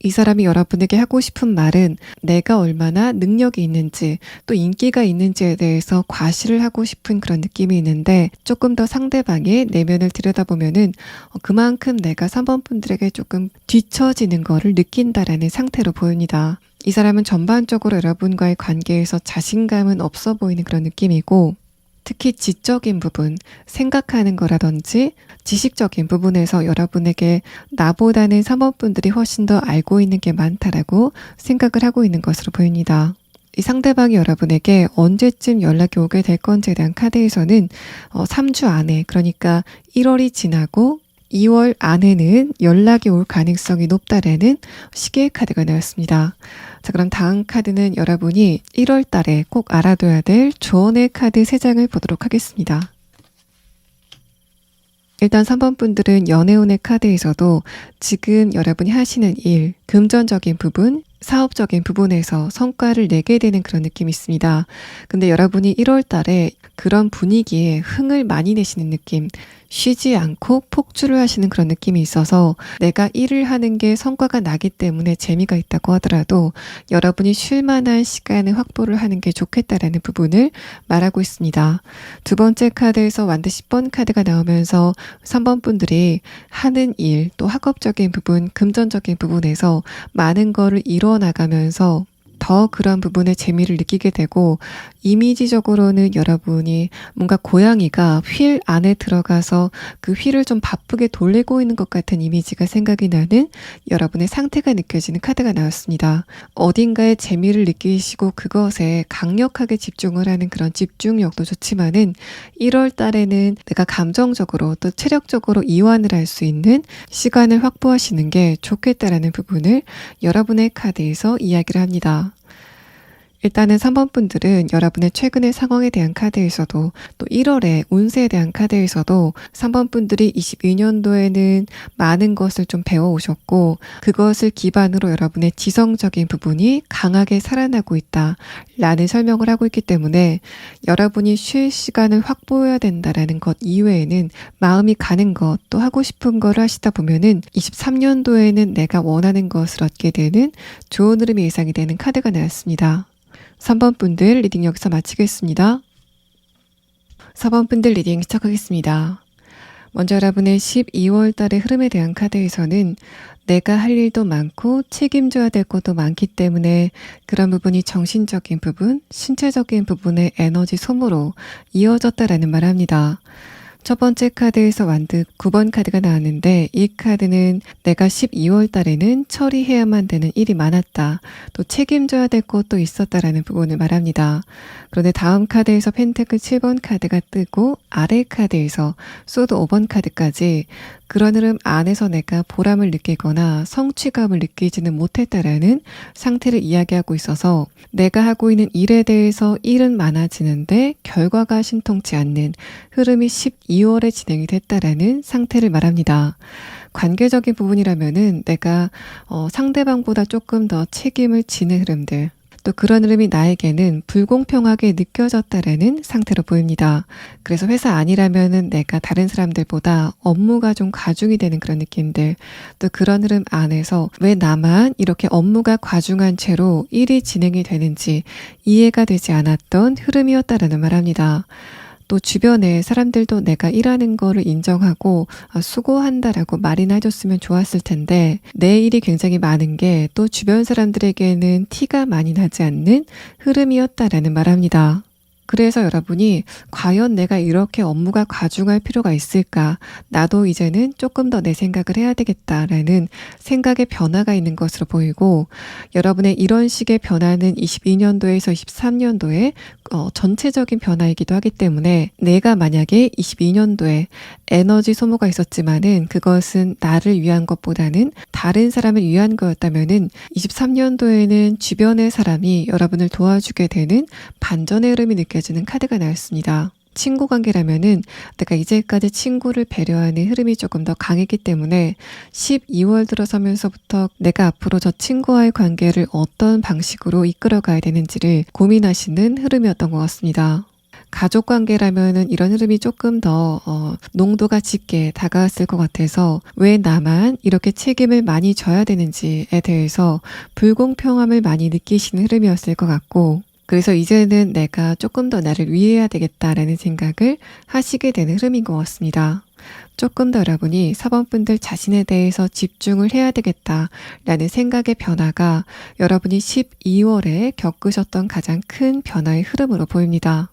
이 사람이 여러분에게 하고 싶은 말은 내가 얼마나 능력이 있는지 또 인기가 있는지에 대해서 과시를 하고 싶은 그런 느낌이 있는데, 조금 더 상대방의 내면을 들여다보면은 그만큼 내가 3번 분들에게 조금 뒤처지는 거를 느낀다라는 상태로 보입니다. 이 사람은 전반적으로 여러분과의 관계에서 자신감은 없어 보이는 그런 느낌이고, 특히 지적인 부분, 생각하는 거라든지 지식적인 부분에서 여러분에게 나보다는 3번 분들이 훨씬 더 알고 있는 게 많다라고 생각을 하고 있는 것으로 보입니다. 이 상대방이 여러분에게 언제쯤 연락이 오게 될 건지에 대한 카드에서는 3주 안에, 그러니까 1월이 지나고 2월 안에는 연락이 올 가능성이 높다라는 시계의 카드가 나왔습니다. 자, 그럼 다음 카드는 여러분이 1월 달에 꼭 알아둬야 될 조언의 카드 3장을 보도록 하겠습니다. 일단 3번 분들은 연애운의 카드에서도 지금 여러분이 하시는 일, 금전적인 부분, 사업적인 부분에서 성과를 내게 되는 그런 느낌이 있습니다. 근데 여러분이 1월 달에 그런 분위기에 흥을 많이 내시는 느낌, 쉬지 않고 폭주를 하시는 그런 느낌이 있어서 내가 일을 하는 게 성과가 나기 때문에 재미가 있다고 하더라도 여러분이 쉴 만한 시간을 확보를 하는 게 좋겠다라는 부분을 말하고 있습니다. 두 번째 카드에서 완드 10번 카드가 나오면서 3번 분들이 하는 일, 또 학업적인 부분, 금전적인 부분에서 많은 거를 이뤄나가면서 더 그런 부분에 재미를 느끼게 되고, 이미지적으로는 여러분이 뭔가 고양이가 휠 안에 들어가서 그 휠을 좀 바쁘게 돌리고 있는 것 같은 이미지가 생각이 나는 여러분의 상태가 느껴지는 카드가 나왔습니다. 어딘가에 재미를 느끼시고 그것에 강력하게 집중을 하는 그런 집중력도 좋지만은 1월 달에는 내가 감정적으로 또 체력적으로 이완을 할 수 있는 시간을 확보하시는 게 좋겠다라는 부분을 여러분의 카드에서 이야기를 합니다. 일단은 3번 분들은 여러분의 최근의 상황에 대한 카드에서도 또 1월의 운세에 대한 카드에서도 3번 분들이 22년도에는 많은 것을 좀 배워오셨고 그것을 기반으로 여러분의 지성적인 부분이 강하게 살아나고 있다라는 설명을 하고 있기 때문에 여러분이 쉴 시간을 확보해야 된다라는 것 이외에는 마음이 가는 것 또 하고 싶은 거를 하시다 보면은 23년도에는 내가 원하는 것을 얻게 되는 좋은 흐름이 예상이 되는 카드가 나왔습니다. 3번 분들 리딩 여기서 마치겠습니다. 4번 분들 리딩 시작하겠습니다. 먼저 여러분의 12월 달의 흐름에 대한 카드에서는 내가 할 일도 많고 책임져야 될 것도 많기 때문에 그런 부분이 정신적인 부분, 신체적인 부분의 에너지 소모로 이어졌다라는 말을 합니다. 첫 번째 카드에서 완드 9번 카드가 나왔는데 이 카드는 내가 12월 달에는 처리해야만 되는 일이 많았다. 또 책임져야 될 것도 있었다라는 부분을 말합니다. 그런데 다음 카드에서 펜테클 7번 카드가 뜨고 아래 카드에서 소드 5번 카드까지 그런 흐름 안에서 내가 보람을 느끼거나 성취감을 느끼지는 못했다라는 상태를 이야기하고 있어서 내가 하고 있는 일에 대해서 일은 많아지는데 결과가 신통치 않는 흐름이 12월에 진행이 됐다라는 상태를 말합니다. 관계적인 부분이라면은 내가 상대방보다 조금 더 책임을 지는 흐름들, 또 그런 흐름이 나에게는 불공평하게 느껴졌다라는 상태로 보입니다. 그래서 회사 아니라면은 내가 다른 사람들보다 업무가 좀 과중이 되는 그런 느낌들, 또 그런 흐름 안에서 왜 나만 이렇게 업무가 과중한 채로 일이 진행이 되는지 이해가 되지 않았던 흐름이었다라는 말합니다. 또 주변에 사람들도 내가 일하는 거를 인정하고 수고한다라고 말이나 해줬으면 좋았을 텐데 내 일이 굉장히 많은 게 또 주변 사람들에게는 티가 많이 나지 않는 흐름이었다라는 말합니다. 그래서 여러분이 과연 내가 이렇게 업무가 과중할 필요가 있을까? 나도 이제는 조금 더 내 생각을 해야 되겠다라는 생각의 변화가 있는 것으로 보이고 여러분의 이런 식의 변화는 22년도에서 23년도에 전체적인 변화이기도 하기 때문에 내가 만약에 22년도에 에너지 소모가 있었지만은 그것은 나를 위한 것보다는 다른 사람을 위한 거였다면은 23년도에는 주변의 사람이 여러분을 도와주게 되는 반전의 흐름이 느껴지는 카드가 나왔습니다. 친구 관계라면은 내가 이제까지 친구를 배려하는 흐름이 조금 더 강했기 때문에 12월 들어서면서부터 내가 앞으로 저 친구와의 관계를 어떤 방식으로 이끌어가야 되는지를 고민하시는 흐름이었던 것 같습니다. 가족 관계라면은 이런 흐름이 조금 더 농도가 짙게 다가왔을 것 같아서 왜 나만 이렇게 책임을 많이 져야 되는지에 대해서 불공평함을 많이 느끼시는 흐름이었을 것 같고 그래서 이제는 내가 조금 더 나를 위해야 되겠다라는 생각을 하시게 되는 흐름인 것 같습니다. 조금 더 여러분이 4번 분들 자신에 대해서 집중을 해야 되겠다라는 생각의 변화가 여러분이 12월에 겪으셨던 가장 큰 변화의 흐름으로 보입니다.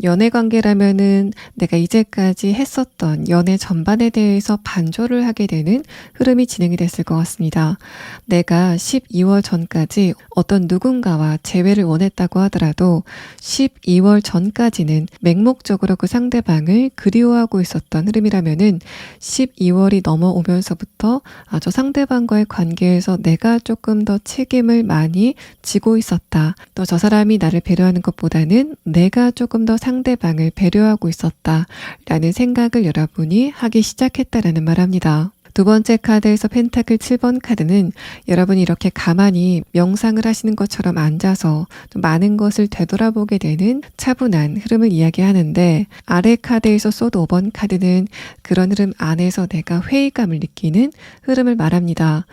연애 관계라면은 내가 이제까지 했었던 연애 전반에 대해서 반조를 하게 되는 흐름이 진행이 됐을 것 같습니다. 내가 12월 전까지 어떤 누군가와 재회를 원했다고 하더라도 12월 전까지는 맹목적으로 그 상대방을 그리워하고 있었던 흐름이라면은 12월이 넘어오면서부터 저 상대방과의 관계에서 내가 조금 더 책임을 많이 지고 있었다. 또 저 사람이 나를 배려하는 것보다는 내가 조금 더 상대방을 배려하고 있었다라는 생각을 여러분이 하기 시작했다라는 말합니다. 두 번째 카드에서 펜타클 7번 카드는 여러분이 이렇게 가만히 명상을 하시는 것처럼 앉아서 좀 많은 것을 되돌아보게 되는 차분한 흐름을 이야기하는데, 아래 카드에서 소드 5번 카드는 그런 흐름 안에서 내가 회의감을 느끼는 흐름을 말합니다.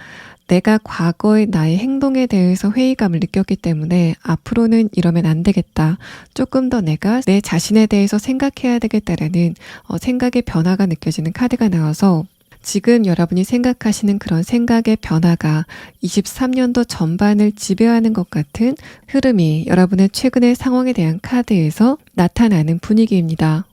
내가 과거의 나의 행동에 대해서 회의감을 느꼈기 때문에 앞으로는 이러면 안 되겠다. 조금 더 내가 내 자신에 대해서 생각해야 되겠다라는 생각의 변화가 느껴지는 카드가 나와서, 지금 여러분이 생각하시는 그런 생각의 변화가 23년도 전반을 지배하는 것 같은 흐름이 여러분의 최근의 상황에 대한 카드에서 나타나는 분위기입니다.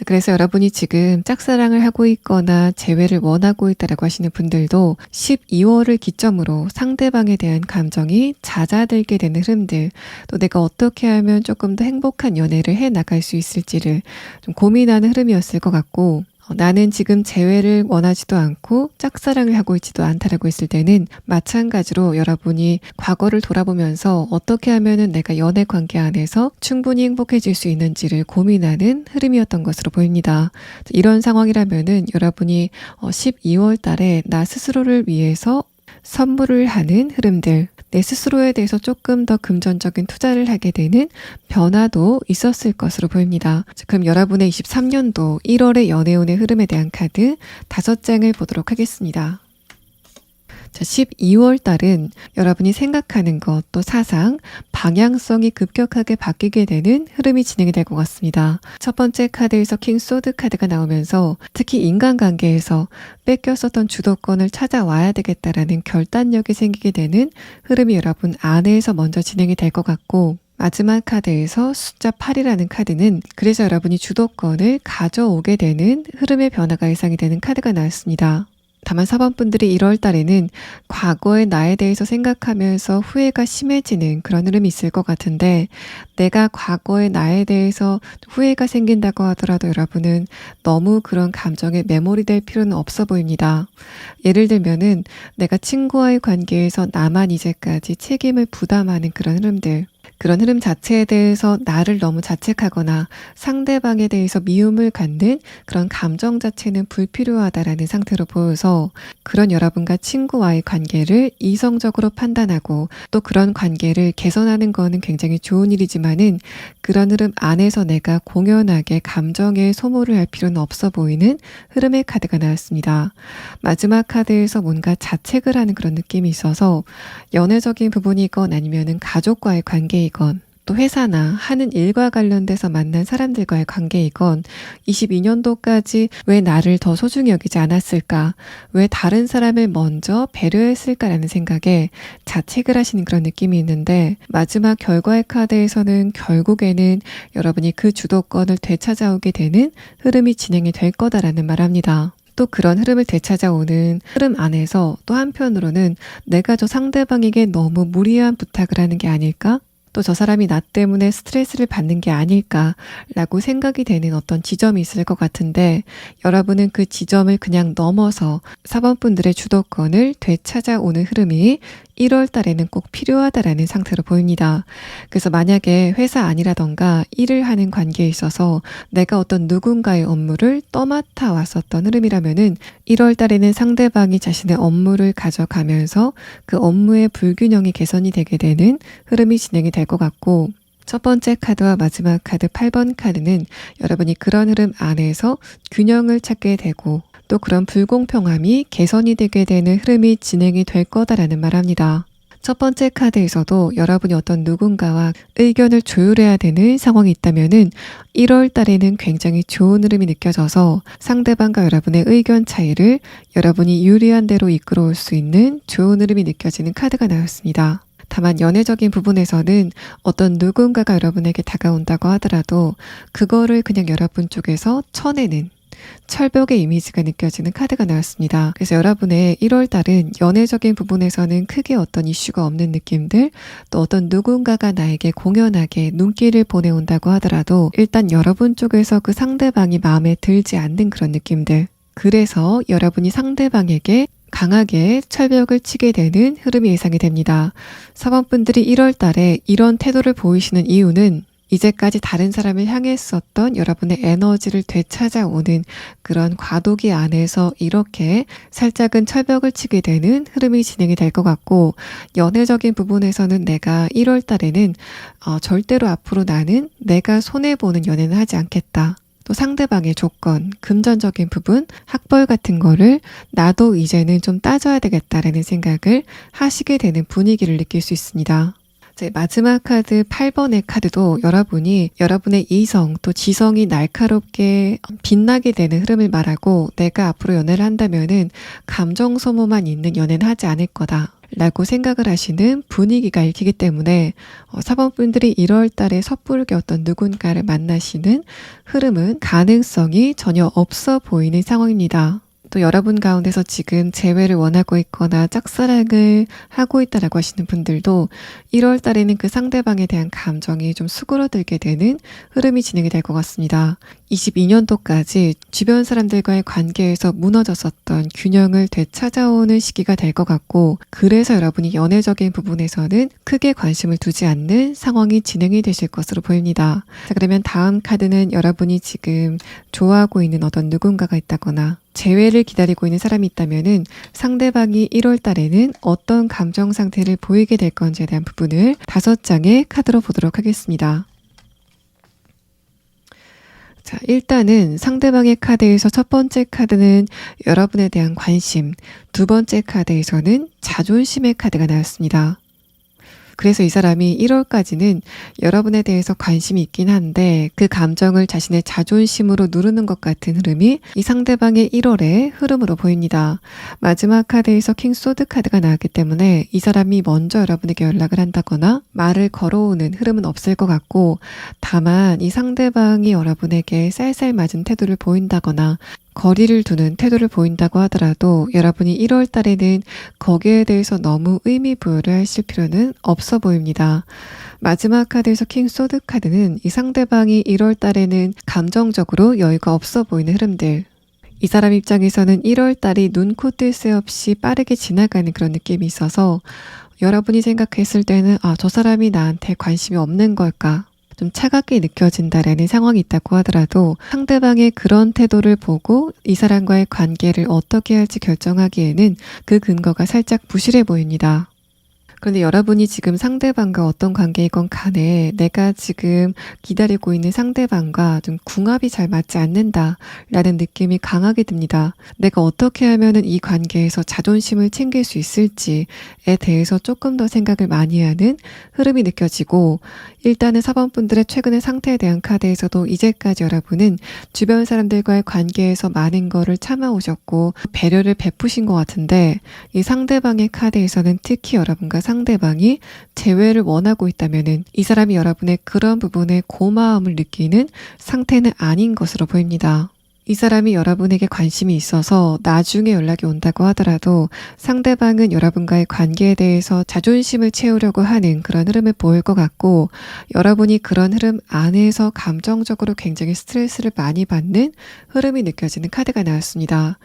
그래서 여러분이 지금 짝사랑을 하고 있거나 재회를 원하고 있다라고 하시는 분들도 12월을 기점으로 상대방에 대한 감정이 잦아들게 되는 흐름들, 또 내가 어떻게 하면 조금 더 행복한 연애를 해 나갈 수 있을지를 좀 고민하는 흐름이었을 것 같고, 나는 지금 재회를 원하지도 않고 짝사랑을 하고 있지도 않다라고 했을 때는 마찬가지로 여러분이 과거를 돌아보면서 어떻게 하면은 내가 연애 관계 안에서 충분히 행복해질 수 있는지를 고민하는 흐름이었던 것으로 보입니다. 이런 상황이라면은 여러분이 12월 달에 나 스스로를 위해서 선물을 하는 흐름들, 내 스스로에 대해서 조금 더 금전적인 투자를 하게 되는 변화도 있었을 것으로 보입니다. 그럼 여러분의 23년도 1월의 연애운의 흐름에 대한 카드 5장을 보도록 하겠습니다. 12월 달은 여러분이 생각하는 것, 또 사상, 방향성이 급격하게 바뀌게 되는 흐름이 진행이 될 것 같습니다. 첫 번째 카드에서 킹 소드 카드가 나오면서 특히 인간관계에서 뺏겼었던 주도권을 찾아와야 되겠다라는 결단력이 생기게 되는 흐름이 여러분 안에서 먼저 진행이 될 것 같고, 마지막 카드에서 숫자 8이라는 카드는 그래서 여러분이 주도권을 가져오게 되는 흐름의 변화가 예상이 되는 카드가 나왔습니다. 다만 4번 분들이 1월 달에는 과거의 나에 대해서 생각하면서 후회가 심해지는 그런 흐름이 있을 것 같은데, 내가 과거의 나에 대해서 후회가 생긴다고 하더라도 여러분은 너무 그런 감정에 매몰이될 필요는 없어 보입니다. 예를 들면은 내가 친구와의 관계에서 나만 이제까지 책임을 부담하는 그런 흐름들, 그런 흐름 자체에 대해서 나를 너무 자책하거나 상대방에 대해서 미움을 갖는 그런 감정 자체는 불필요하다라는 상태로 보여서, 그런 여러분과 친구와의 관계를 이성적으로 판단하고 또 그런 관계를 개선하는 거는 굉장히 좋은 일이지만은, 그런 흐름 안에서 내가 공연하게 감정에 소모를 할 필요는 없어 보이는 흐름의 카드가 나왔습니다. 마지막 카드에서 뭔가 자책을 하는 그런 느낌이 있어서, 연애적인 부분이건 아니면은 가족과의 관계이건 또 회사나 하는 일과 관련돼서 만난 사람들과의 관계이건 22년도까지 왜 나를 더 소중히 여기지 않았을까? 왜 다른 사람을 먼저 배려했을까라는 생각에 자책을 하시는 그런 느낌이 있는데, 마지막 결과의 카드에서는 결국에는 여러분이 그 주도권을 되찾아오게 되는 흐름이 진행이 될 거다라는 말합니다. 또 그런 흐름을 되찾아오는 흐름 안에서 또 한편으로는 내가 저 상대방에게 너무 무리한 부탁을 하는 게 아닐까? 또 저 사람이 나 때문에 스트레스를 받는 게 아닐까라고 생각이 되는 어떤 지점이 있을 것 같은데, 여러분은 그 지점을 그냥 넘어서 4번 분들의 주도권을 되찾아오는 흐름이 1월 달에는 꼭 필요하다라는 상태로 보입니다. 그래서 만약에 회사 아니라던가 일을 하는 관계에 있어서 내가 어떤 누군가의 업무를 떠맡아 왔었던 흐름이라면은 1월 달에는 상대방이 자신의 업무를 가져가면서 그 업무의 불균형이 개선이 되게 되는 흐름이 진행이 될 것 같고, 첫 번째 카드와 마지막 카드 8번 카드는 여러분이 그런 흐름 안에서 균형을 찾게 되고 또 그런 불공평함이 개선이 되게 되는 흐름이 진행이 될 거다라는 말합니다. 첫 번째 카드에서도 여러분이 어떤 누군가와 의견을 조율해야 되는 상황이 있다면은 1월 달에는 굉장히 좋은 흐름이 느껴져서 상대방과 여러분의 의견 차이를 여러분이 유리한 대로 이끌어올 수 있는 좋은 흐름이 느껴지는 카드가 나왔습니다. 다만 연애적인 부분에서는 어떤 누군가가 여러분에게 다가온다고 하더라도 그거를 그냥 여러분 쪽에서 쳐내는 철벽의 이미지가 느껴지는 카드가 나왔습니다. 그래서 여러분의 1월 달은 연애적인 부분에서는 크게 어떤 이슈가 없는 느낌들, 또 어떤 누군가가 나에게 공연하게 눈길을 보내온다고 하더라도 일단 여러분 쪽에서 그 상대방이 마음에 들지 않는 그런 느낌들, 그래서 여러분이 상대방에게 강하게 철벽을 치게 되는 흐름이 예상이 됩니다. 4번 분들이 1월 달에 이런 태도를 보이시는 이유는 이제까지 다른 사람을 향했었던 여러분의 에너지를 되찾아오는 그런 과도기 안에서 이렇게 살짝은 철벽을 치게 되는 흐름이 진행이 될 것 같고, 연애적인 부분에서는 내가 1월 달에는 절대로 앞으로 나는 내가 손해보는 연애는 하지 않겠다. 또 상대방의 조건, 금전적인 부분, 학벌 같은 거를 나도 이제는 좀 따져야 되겠다라는 생각을 하시게 되는 분위기를 느낄 수 있습니다. 마지막 카드 8번의 카드도 여러분이 여러분의 이성 또 지성이 날카롭게 빛나게 되는 흐름을 말하고, 내가 앞으로 연애를 한다면은 감정 소모만 있는 연애는 하지 않을 거다 라고 생각을 하시는 분위기가 읽히기 때문에 4번 분들이 1월 달에 섣부르게 어떤 누군가를 만나시는 흐름은 가능성이 전혀 없어 보이는 상황입니다. 또 여러분 가운데서 지금 재회를 원하고 있거나 짝사랑을 하고 있다라고 하시는 분들도 1월 달에는 그 상대방에 대한 감정이 좀 수그러들게 되는 흐름이 진행이 될 것 같습니다. 22년도까지 주변 사람들과의 관계에서 무너졌었던 균형을 되찾아오는 시기가 될 것 같고, 그래서 여러분이 연애적인 부분에서는 크게 관심을 두지 않는 상황이 진행이 되실 것으로 보입니다. 자, 그러면 다음 카드는 여러분이 지금 좋아하고 있는 어떤 누군가가 있다거나 재회를 기다리고 있는 사람이 있다면은 상대방이 1월 달에는 어떤 감정 상태를 보이게 될 건지에 대한 부분을 5장의 카드로 보도록 하겠습니다. 자, 일단은 상대방의 카드에서 첫 번째 카드는 여러분에 대한 관심, 두 번째 카드에서는 자존심의 카드가 나왔습니다. 그래서 이 사람이 1월까지는 여러분에 대해서 관심이 있긴 한데 그 감정을 자신의 자존심으로 누르는 것 같은 흐름이 이 상대방의 1월의 흐름으로 보입니다. 마지막 카드에서 킹 소드 카드가 나왔기 때문에 이 사람이 먼저 여러분에게 연락을 한다거나 말을 걸어오는 흐름은 없을 것 같고, 다만 이 상대방이 여러분에게 쌀쌀 맞은 태도를 보인다거나 거리를 두는 태도를 보인다고 하더라도 여러분이 1월 달에는 거기에 대해서 너무 의미 부여를 하실 필요는 없어 보입니다. 마지막 카드에서 킹 소드 카드는 이 상대방이 1월 달에는 감정적으로 여유가 없어 보이는 흐름들, 이 사람 입장에서는 1월 달이 눈코 뜰 새 없이 빠르게 지나가는 그런 느낌이 있어서 여러분이 생각했을 때는 저 사람이 나한테 관심이 없는 걸까? 좀 차갑게 느껴진다라는 상황이 있다고 하더라도 상대방의 그런 태도를 보고 이 사람과의 관계를 어떻게 할지 결정하기에는 그 근거가 살짝 부실해 보입니다. 그런데 여러분이 지금 상대방과 어떤 관계이건 간에 내가 지금 기다리고 있는 상대방과 좀 궁합이 잘 맞지 않는다라는 느낌이 강하게 듭니다. 내가 어떻게 하면은 이 관계에서 자존심을 챙길 수 있을지에 대해서 조금 더 생각을 많이 하는 흐름이 느껴지고, 일단은 4번 분들의 최근의 상태에 대한 카드에서도 이제까지 여러분은 주변 사람들과의 관계에서 많은 거를 참아오셨고 배려를 베푸신 것 같은데, 이 상대방의 카드에서는 특히 여러분과 상대방이 재회를 원하고 있다면은 이 사람이 여러분의 그런 부분에 고마움을 느끼는 상태는 아닌 것으로 보입니다. 이 사람이 여러분에게 관심이 있어서 나중에 연락이 온다고 하더라도 상대방은 여러분과의 관계에 대해서 자존심을 채우려고 하는 그런 흐름을 보일 것 같고, 여러분이 그런 흐름 안에서 감정적으로 굉장히 스트레스를 많이 받는 흐름이 느껴지는 카드가 나왔습니다.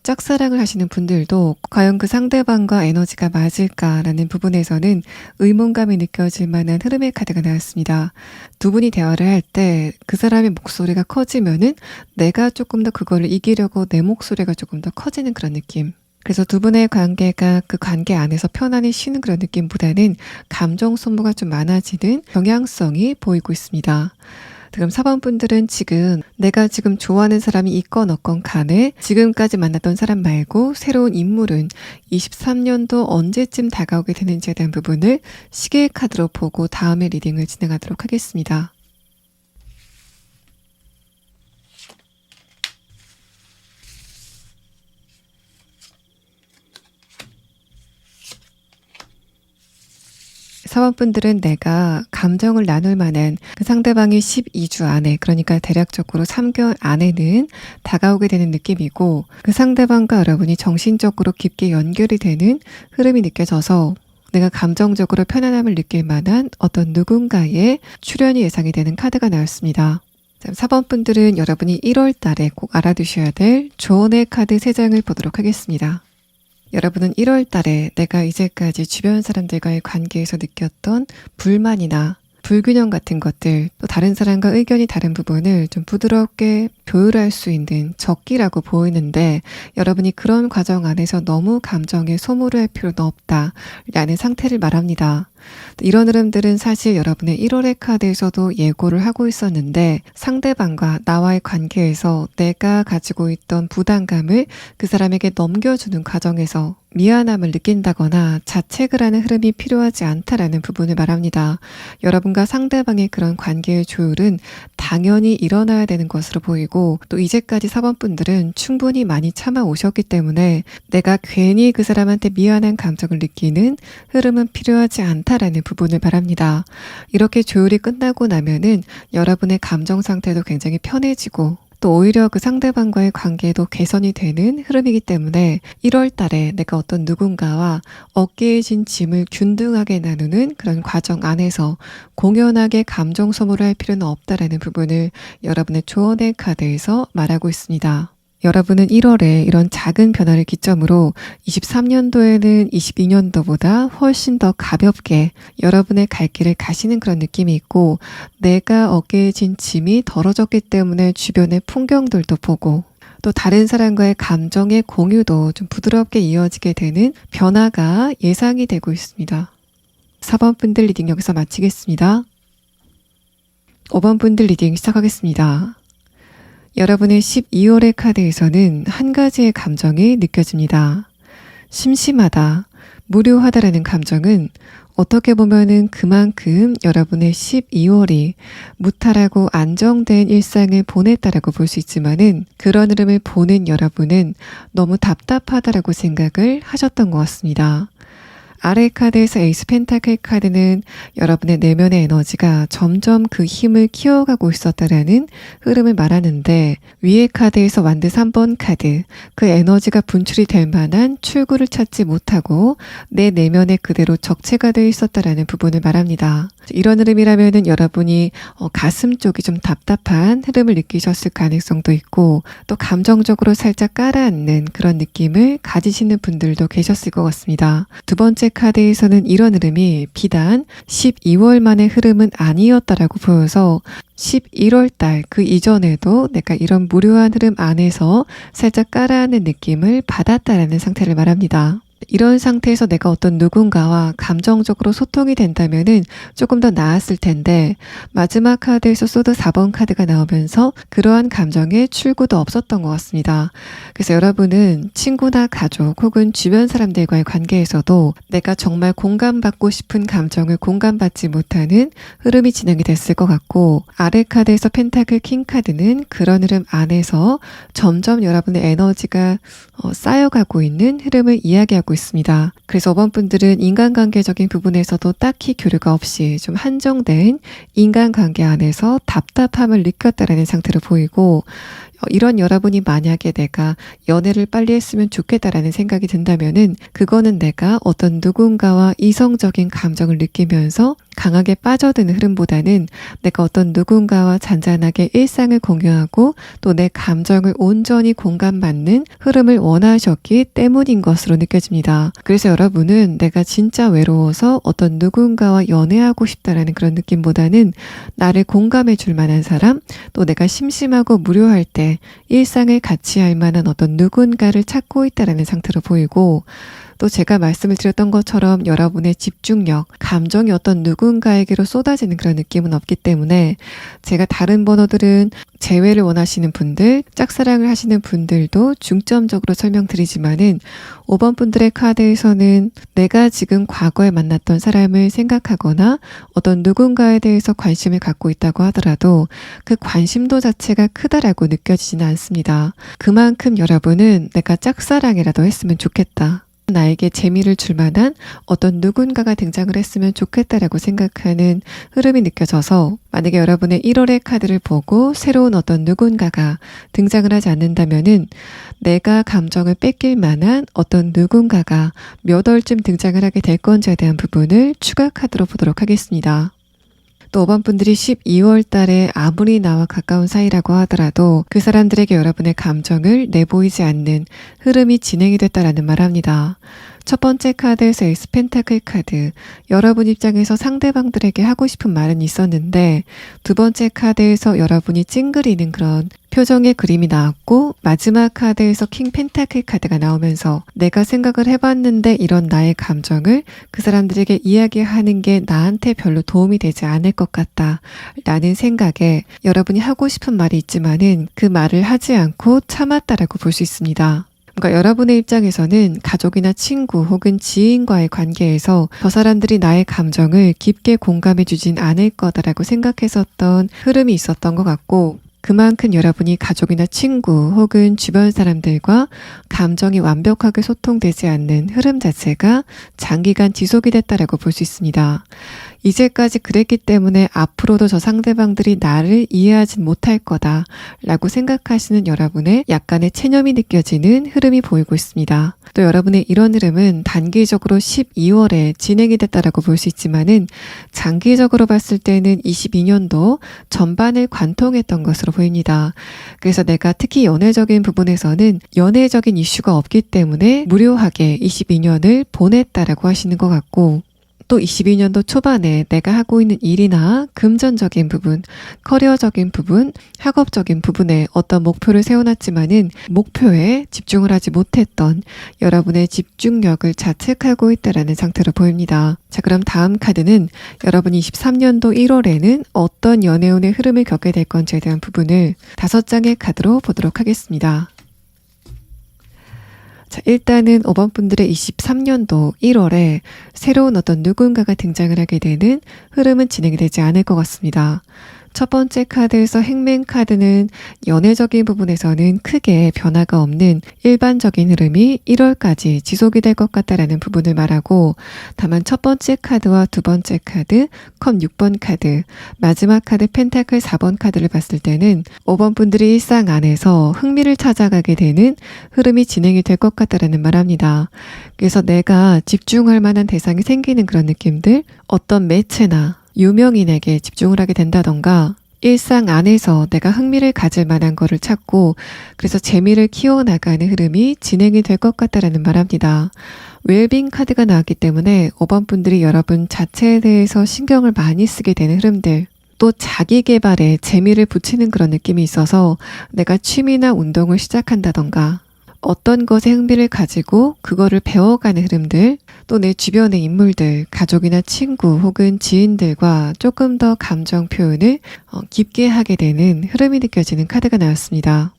짝사랑을 하시는 분들도 과연 그 상대방과 에너지가 맞을까라는 부분에서는 의문감이 느껴질 만한 흐름의 카드가 나왔습니다. 두 분이 대화를 할 때 그 사람의 목소리가 커지면은 내가 조금 더 그거를 이기려고 내 목소리가 조금 더 커지는 그런 느낌. 그래서 두 분의 관계가 그 관계 안에서 편안히 쉬는 그런 느낌보다는 감정 소모가 좀 많아지는 경향성이 보이고 있습니다. 그럼 4번 분들은 지금 내가 지금 좋아하는 사람이 있건 없건 간에 지금까지 만났던 사람 말고 새로운 인물은 23년도 언제쯤 다가오게 되는지에 대한 부분을 시계의 카드로 보고 다음에 리딩을 진행하도록 하겠습니다. 4번 분들은 내가 감정을 나눌 만한 그 상대방이 12주 안에, 그러니까 대략적으로 3개월 안에는 다가오게 되는 느낌이고, 그 상대방과 여러분이 정신적으로 깊게 연결이 되는 흐름이 느껴져서 내가 감정적으로 편안함을 느낄 만한 어떤 누군가의 출현이 예상이 되는 카드가 나왔습니다. 4번 분들은 여러분이 1월 달에 꼭 알아두셔야 될 조언의 카드 3장을 보도록 하겠습니다. 여러분은 1월 달에 내가 이제까지 주변 사람들과의 관계에서 느꼈던 불만이나 불균형 같은 것들, 또 다른 사람과 의견이 다른 부분을 좀 부드럽게 조율할 수 있는 적기라고 보이는데 여러분이 그런 과정 안에서 너무 감정에 소모를 할 필요는 없다라는 상태를 말합니다. 이런 흐름들은 사실 여러분의 1월의 카드에서도 예고를 하고 있었는데 상대방과 나와의 관계에서 내가 가지고 있던 부담감을 그 사람에게 넘겨주는 과정에서 미안함을 느낀다거나 자책을 하는 흐름이 필요하지 않다라는 부분을 말합니다. 여러분과 상대방의 그런 관계의 조율은 당연히 일어나야 되는 것으로 보이고 또 이제까지 4번 분들은 충분히 많이 참아 오셨기 때문에 내가 괜히 그 사람한테 미안한 감정을 느끼는 흐름은 필요하지 않다라는 부분을 말합니다. 이렇게 조율이 끝나고 나면은 여러분의 감정 상태도 굉장히 편해지고 또 오히려 그 상대방과의 관계도 개선이 되는 흐름이기 때문에 1월 달에 내가 어떤 누군가와 어깨에 진 짐을 균등하게 나누는 그런 과정 안에서 공연하게 감정 소모를 할 필요는 없다라는 부분을 여러분의 조언의 카드에서 말하고 있습니다. 여러분은 1월에 이런 작은 변화를 기점으로 23년도에는 22년도보다 훨씬 더 가볍게 여러분의 갈 길을 가시는 그런 느낌이 있고 내가 어깨에 진 짐이 덜어졌기 때문에 주변의 풍경들도 보고 또 다른 사람과의 감정의 공유도 좀 부드럽게 이어지게 되는 변화가 예상이 되고 있습니다. 4번 분들 리딩 여기서 마치겠습니다. 5번 분들 리딩 시작하겠습니다. 여러분의 12월의 카드에서는 한 가지의 감정이 느껴집니다. 심심하다, 무료하다라는 감정은 어떻게 보면은 그만큼 여러분의 12월이 무탈하고 안정된 일상을 보냈다라고 볼 수 있지만은 그런 흐름을 보는 여러분은 너무 답답하다라고 생각을 하셨던 것 같습니다. 아래 카드에서 에이스 펜타클 카드는 여러분의 내면의 에너지가 점점 그 힘을 키워가고 있었다라는 흐름을 말하는데 위에 카드에서 완드 3번 카드 그 에너지가 분출이 될 만한 출구를 찾지 못하고 내 내면에 그대로 적체가 되어 있었다라는 부분을 말합니다. 이런 흐름이라면은 여러분이 가슴 쪽이 좀 답답한 흐름을 느끼셨을 가능성도 있고 또 감정적으로 살짝 깔아앉는 그런 느낌을 가지시는 분들도 계셨을 것 같습니다. 두 번째 카드에서는 이런 흐름이 비단 12월만의 흐름은 아니었다라고 보여서 11월 달 그 이전에도 내가 이런 무료한 흐름 안에서 살짝 깔아앉는 느낌을 받았다라는 상태를 말합니다. 이런 상태에서 내가 어떤 누군가와 감정적으로 소통이 된다면은 조금 더 나았을 텐데 마지막 카드에서 소드 4번 카드가 나오면서 그러한 감정의 출구도 없었던 것 같습니다. 그래서 여러분은 친구나 가족 혹은 주변 사람들과의 관계에서도 내가 정말 공감받고 싶은 감정을 공감받지 못하는 흐름이 진행이 됐을 것 같고 아래 카드에서 펜타클 킹 카드는 그런 흐름 안에서 점점 여러분의 에너지가 쌓여가고 있는 흐름을 이야기하고 있습니다. 그래서 5번 분들은 인간관계적인 부분에서도 딱히 교류가 없이 좀 한정된 인간관계 안에서 답답함을 느꼈다라는 상태로 보이고 이런 여러분이 만약에 내가 연애를 빨리 했으면 좋겠다라는 생각이 든다면은 그거는 내가 어떤 누군가와 이성적인 감정을 느끼면서 강하게 빠져드는 흐름보다는 내가 어떤 누군가와 잔잔하게 일상을 공유하고 또 내 감정을 온전히 공감받는 흐름을 원하셨기 때문인 것으로 느껴집니다. 그래서 여러분은 내가 진짜 외로워서 어떤 누군가와 연애하고 싶다라는 그런 느낌보다는 나를 공감해 줄 만한 사람 또 내가 심심하고 무료할 때 일상을 같이 할 만한 어떤 누군가를 찾고 있다라는 상태로 보이고 또 제가 말씀을 드렸던 것처럼 여러분의 집중력, 감정이 어떤 누군가에게로 쏟아지는 그런 느낌은 없기 때문에 제가 다른 번호들은 재회를 원하시는 분들, 짝사랑을 하시는 분들도 중점적으로 설명드리지만은 5번 분들의 카드에서는 내가 지금 과거에 만났던 사람을 생각하거나 어떤 누군가에 대해서 관심을 갖고 있다고 하더라도 그 관심도 자체가 크다라고 느껴지지는 않습니다. 그만큼 여러분은 내가 짝사랑이라도 했으면 좋겠다. 나에게 재미를 줄 만한 어떤 누군가가 등장을 했으면 좋겠다라고 생각하는 흐름이 느껴져서 만약에 여러분의 1월의 카드를 보고 새로운 어떤 누군가가 등장을 하지 않는다면은 내가 감정을 뺏길 만한 어떤 누군가가 몇 월쯤 등장을 하게 될 건지에 대한 부분을 추가 카드로 보도록 하겠습니다. 또 5번 분들이 12월 달에 아무리 나와 가까운 사이라고 하더라도 그 사람들에게 여러분의 감정을 내보이지 않는 흐름이 진행이 됐다라는 말합니다. 첫 번째 카드에서 에이스 펜타클 카드, 여러분 입장에서 상대방들에게 하고 싶은 말은 있었는데 두 번째 카드에서 여러분이 찡그리는 그런 표정의 그림이 나왔고 마지막 카드에서 킹 펜타클 카드가 나오면서 내가 생각을 해봤는데 이런 나의 감정을 그 사람들에게 이야기하는 게 나한테 별로 도움이 되지 않을 것 같다 라는 생각에 여러분이 하고 싶은 말이 있지만은 그 말을 하지 않고 참았다라고 볼 수 있습니다. 그러니까 여러분의 입장에서는 가족이나 친구 혹은 지인과의 관계에서 저 사람들이 나의 감정을 깊게 공감해 주진 않을 거다라고 생각했었던 흐름이 있었던 것 같고 그만큼 여러분이 가족이나 친구 혹은 주변 사람들과 감정이 완벽하게 소통되지 않는 흐름 자체가 장기간 지속이 됐다라고 볼 수 있습니다. 이제까지 그랬기 때문에 앞으로도 저 상대방들이 나를 이해하진 못할 거다 라고 생각하시는 여러분의 약간의 체념이 느껴지는 흐름이 보이고 있습니다. 또 여러분의 이런 흐름은 단기적으로 12월에 진행이 됐다라고 볼 수 있지만은 장기적으로 봤을 때는 22년도 전반을 관통했던 것으로 보입니다. 그래서 내가 특히 연애적인 부분에서는 연애적인 이슈가 없기 때문에 무료하게 22년을 보냈다라고 하시는 것 같고 또 22년도 초반에 내가 하고 있는 일이나 금전적인 부분, 커리어적인 부분, 학업적인 부분에 어떤 목표를 세워놨지만은 목표에 집중을 하지 못했던 여러분의 집중력을 자책하고 있다라는 상태로 보입니다. 자, 그럼 다음 카드는 여러분이 23년도 1월에는 어떤 연애운의 흐름을 겪게 될 건지에 대한 부분을 5장의 카드로 보도록 하겠습니다. 자, 일단은 5번 분들의 23년도 1월에 새로운 어떤 누군가가 등장을 하게 되는 흐름은 진행이 되지 않을 것 같습니다. 첫 번째 카드에서 행맨 카드는 연애적인 부분에서는 크게 변화가 없는 일반적인 흐름이 1월까지 지속이 될 것 같다라는 부분을 말하고 다만 첫 번째 카드와 두 번째 카드, 컵 6번 카드, 마지막 카드 펜타클 4번 카드를 봤을 때는 5번 분들이 일상 안에서 흥미를 찾아가게 되는 흐름이 진행이 될 것 같다라는 말합니다. 그래서 내가 집중할 만한 대상이 생기는 그런 느낌들, 어떤 매체나 유명인에게 집중을 하게 된다던가 일상 안에서 내가 흥미를 가질 만한 거를 찾고 그래서 재미를 키워나가는 흐름이 진행이 될 것 같다라는 말합니다. 웰빙 카드가 나왔기 때문에 5번 분들이 여러분 자체에 대해서 신경을 많이 쓰게 되는 흐름들 또 자기 개발에 재미를 붙이는 그런 느낌이 있어서 내가 취미나 운동을 시작한다던가 어떤 것에 흥미를 가지고 그거를 배워가는 흐름들 또 내 주변의 인물들, 가족이나 친구 혹은 지인들과 조금 더 감정 표현을 깊게 하게 되는 흐름이 느껴지는 카드가 나왔습니다.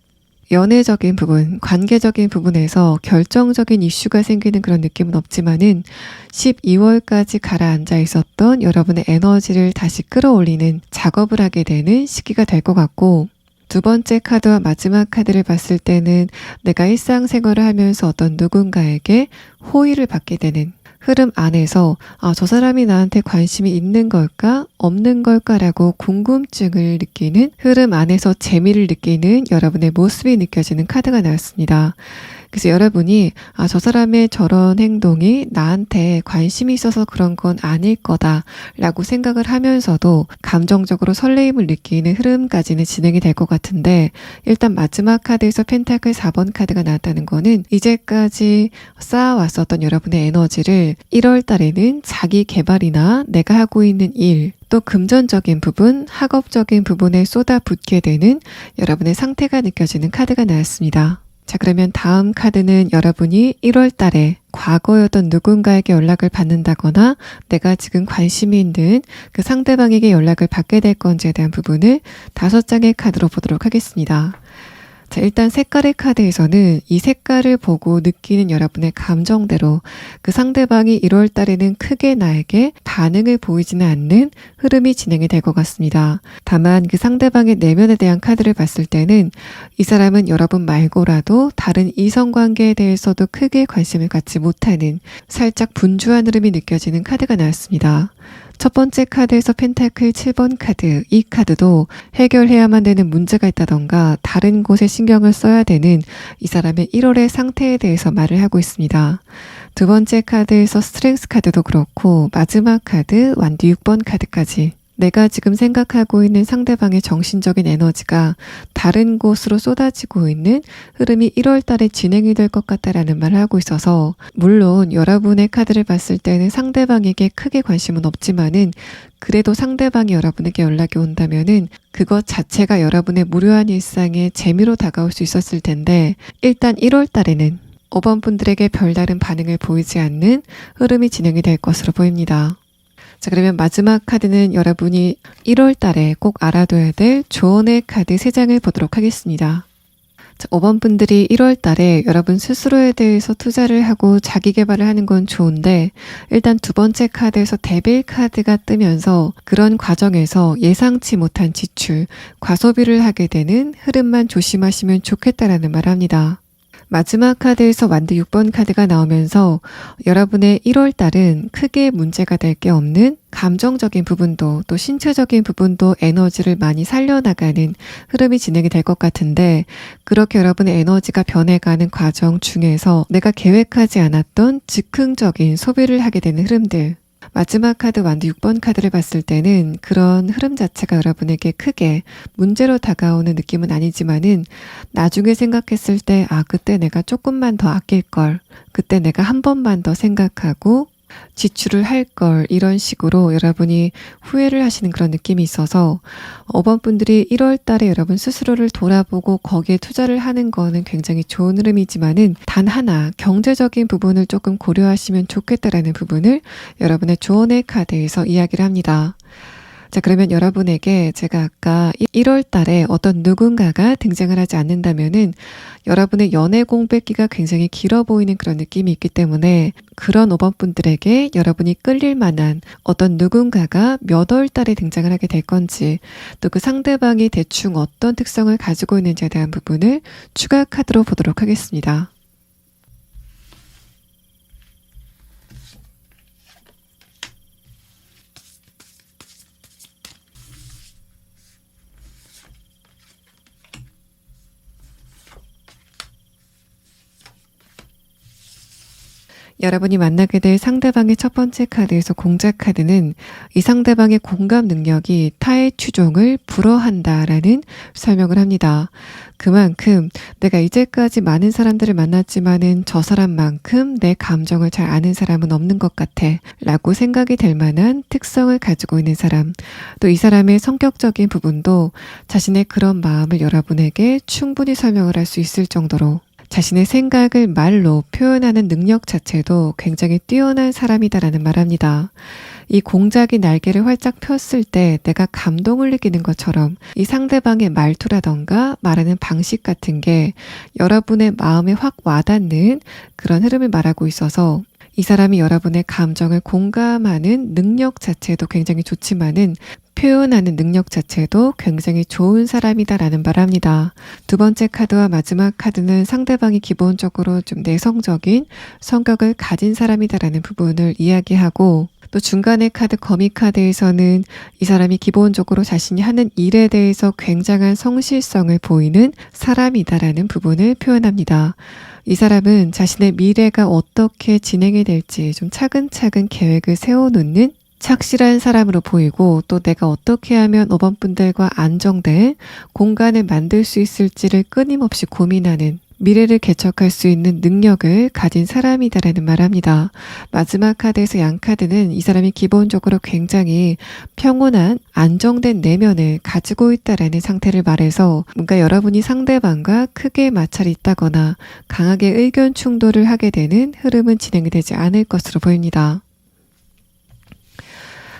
연애적인 부분, 관계적인 부분에서 결정적인 이슈가 생기는 그런 느낌은 없지만은 12월까지 가라앉아 있었던 여러분의 에너지를 다시 끌어올리는 작업을 하게 되는 시기가 될 것 같고 두 번째 카드와 마지막 카드를 봤을 때는 내가 일상생활을 하면서 어떤 누군가에게 호의를 받게 되는 흐름 안에서 저 사람이 나한테 관심이 있는 걸까 없는 걸까라고 궁금증을 느끼는 흐름 안에서 재미를 느끼는 여러분의 모습이 느껴지는 카드가 나왔습니다. 그래서 여러분이 저 사람의 저런 행동이 나한테 관심이 있어서 그런 건 아닐 거다라고 생각을 하면서도 감정적으로 설레임을 느끼는 흐름까지는 진행이 될 것 같은데 일단 마지막 카드에서 펜타클 4번 카드가 나왔다는 거는 이제까지 쌓아왔었던 여러분의 에너지를 1월 달에는 자기 개발이나 내가 하고 있는 일 또 금전적인 부분, 학업적인 부분에 쏟아붓게 되는 여러분의 상태가 느껴지는 카드가 나왔습니다. 자, 그러면 다음 카드는 여러분이 1월 달에 과거였던 누군가에게 연락을 받는다거나 내가 지금 관심이 있는 그 상대방에게 연락을 받게 될 건지에 대한 부분을 5장의 카드로 보도록 하겠습니다. 자, 일단 색깔의 카드에서는 이 색깔을 보고 느끼는 여러분의 감정대로 그 상대방이 1월 달에는 크게 나에게 반응을 보이지는 않는 흐름이 진행이 될 것 같습니다. 다만 그 상대방의 내면에 대한 카드를 봤을 때는 이 사람은 여러분 말고라도 다른 이성관계에 대해서도 크게 관심을 갖지 못하는 살짝 분주한 흐름이 느껴지는 카드가 나왔습니다. 첫 번째 카드에서 펜타클 7번 카드, 이 카드도 해결해야만 되는 문제가 있다던가 다른 곳에 신경을 써야 되는 이 사람의 1월의 상태에 대해서 말을 하고 있습니다. 두 번째 카드에서 스트렝스 카드도 그렇고 마지막 카드, 완디 6번 카드까지 내가 지금 생각하고 있는 상대방의 정신적인 에너지가 다른 곳으로 쏟아지고 있는 흐름이 1월 달에 진행이 될 것 같다라는 말을 하고 있어서, 물론 여러분의 카드를 봤을 때는 상대방에게 크게 관심은 없지만은 그래도 상대방이 여러분에게 연락이 온다면은 그것 자체가 여러분의 무료한 일상에 재미로 다가올 수 있었을 텐데, 일단 1월 달에는 5번 분들에게 별다른 반응을 보이지 않는 흐름이 진행이 될 것으로 보입니다. 자, 그러면 마지막 카드는 여러분이 1월 달에 꼭 알아둬야 될 조언의 카드 3장을 보도록 하겠습니다. 자, 5번 분들이 1월 달에 여러분 스스로에 대해서 투자를 하고 자기 개발을 하는 건 좋은데, 일단 두 번째 카드에서 데빌 카드가 뜨면서 그런 과정에서 예상치 못한 지출, 과소비를 하게 되는 흐름만 조심하시면 좋겠다라는 말을 합니다. 마지막 카드에서 완드 6번 카드가 나오면서 여러분의 1월 달은 크게 문제가 될 게 없는 감정적인 부분도 또 신체적인 부분도 에너지를 많이 살려나가는 흐름이 진행이 될 것 같은데, 그렇게 여러분의 에너지가 변해가는 과정 중에서 내가 계획하지 않았던 즉흥적인 소비를 하게 되는 흐름들, 마지막 카드 완드 6번 카드를 봤을 때는 그런 흐름 자체가 여러분에게 크게 문제로 다가오는 느낌은 아니지만은 나중에 생각했을 때 그때 내가 조금만 더 아낄 걸, 그때 내가 한 번만 더 생각하고 지출을 할 걸, 이런 식으로 여러분이 후회를 하시는 그런 느낌이 있어서 5번 분들이 1월 달에 여러분 스스로를 돌아보고 거기에 투자를 하는 거는 굉장히 좋은 흐름이지만은 단 하나 경제적인 부분을 조금 고려하시면 좋겠다라는 부분을 여러분의 조언의 카드에서 이야기를 합니다. 자, 그러면 여러분에게 제가 아까 1월 달에 어떤 누군가가 등장을 하지 않는다면은 여러분의 연애 공백기가 굉장히 길어 보이는 그런 느낌이 있기 때문에, 그런 5번 분들에게 여러분이 끌릴 만한 어떤 누군가가 몇 월 달에 등장을 하게 될 건지, 또 그 상대방이 대충 어떤 특성을 가지고 있는지에 대한 부분을 추가 카드로 보도록 하겠습니다. 여러분이 만나게 될 상대방의 첫 번째 카드에서 공작 카드는 이 상대방의 공감 능력이 타의 추종을 불허한다라는 설명을 합니다. 그만큼 내가 이제까지 많은 사람들을 만났지만은 저 사람만큼 내 감정을 잘 아는 사람은 없는 것 같아 라고 생각이 될 만한 특성을 가지고 있는 사람, 또 이 사람의 성격적인 부분도 자신의 그런 마음을 여러분에게 충분히 설명을 할 수 있을 정도로 자신의 생각을 말로 표현하는 능력 자체도 굉장히 뛰어난 사람이다라는 말합니다. 이 공작이 날개를 활짝 폈을 때 내가 감동을 느끼는 것처럼 이 상대방의 말투라던가 말하는 방식 같은 게 여러분의 마음에 확 와닿는 그런 흐름을 말하고 있어서, 이 사람이 여러분의 감정을 공감하는 능력 자체도 굉장히 좋지만은 표현하는 능력 자체도 굉장히 좋은 사람이다라는 말을 합니다. 두 번째 카드와 마지막 카드는 상대방이 기본적으로 좀 내성적인 성격을 가진 사람이다라는 부분을 이야기하고, 또 중간의 카드 거미 카드에서는 이 사람이 기본적으로 자신이 하는 일에 대해서 굉장한 성실성을 보이는 사람이다라는 부분을 표현합니다. 이 사람은 자신의 미래가 어떻게 진행이 될지 좀 차근차근 계획을 세워놓는 착실한 사람으로 보이고, 또 내가 어떻게 하면 5번 분들과 안정된 공간을 만들 수 있을지를 끊임없이 고민하는, 미래를 개척할 수 있는 능력을 가진 사람이다라는 말합니다. 마지막 카드에서 양 카드는 이 사람이 기본적으로 굉장히 평온한 안정된 내면을 가지고 있다라는 상태를 말해서, 뭔가 여러분이 상대방과 크게 마찰이 있다거나 강하게 의견 충돌을 하게 되는 흐름은 진행이 되지 않을 것으로 보입니다.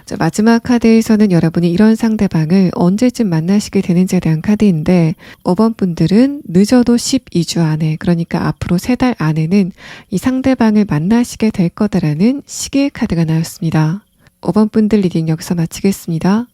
자, 마지막 카드에서는 여러분이 이런 상대방을 언제쯤 만나시게 되는지에 대한 카드인데, 5번 분들은 늦어도 12주 안에, 그러니까 앞으로 3달 안에는 이 상대방을 만나시게 될 거다라는 시계 카드가 나왔습니다. 5번 분들 리딩 여기서 마치겠습니다.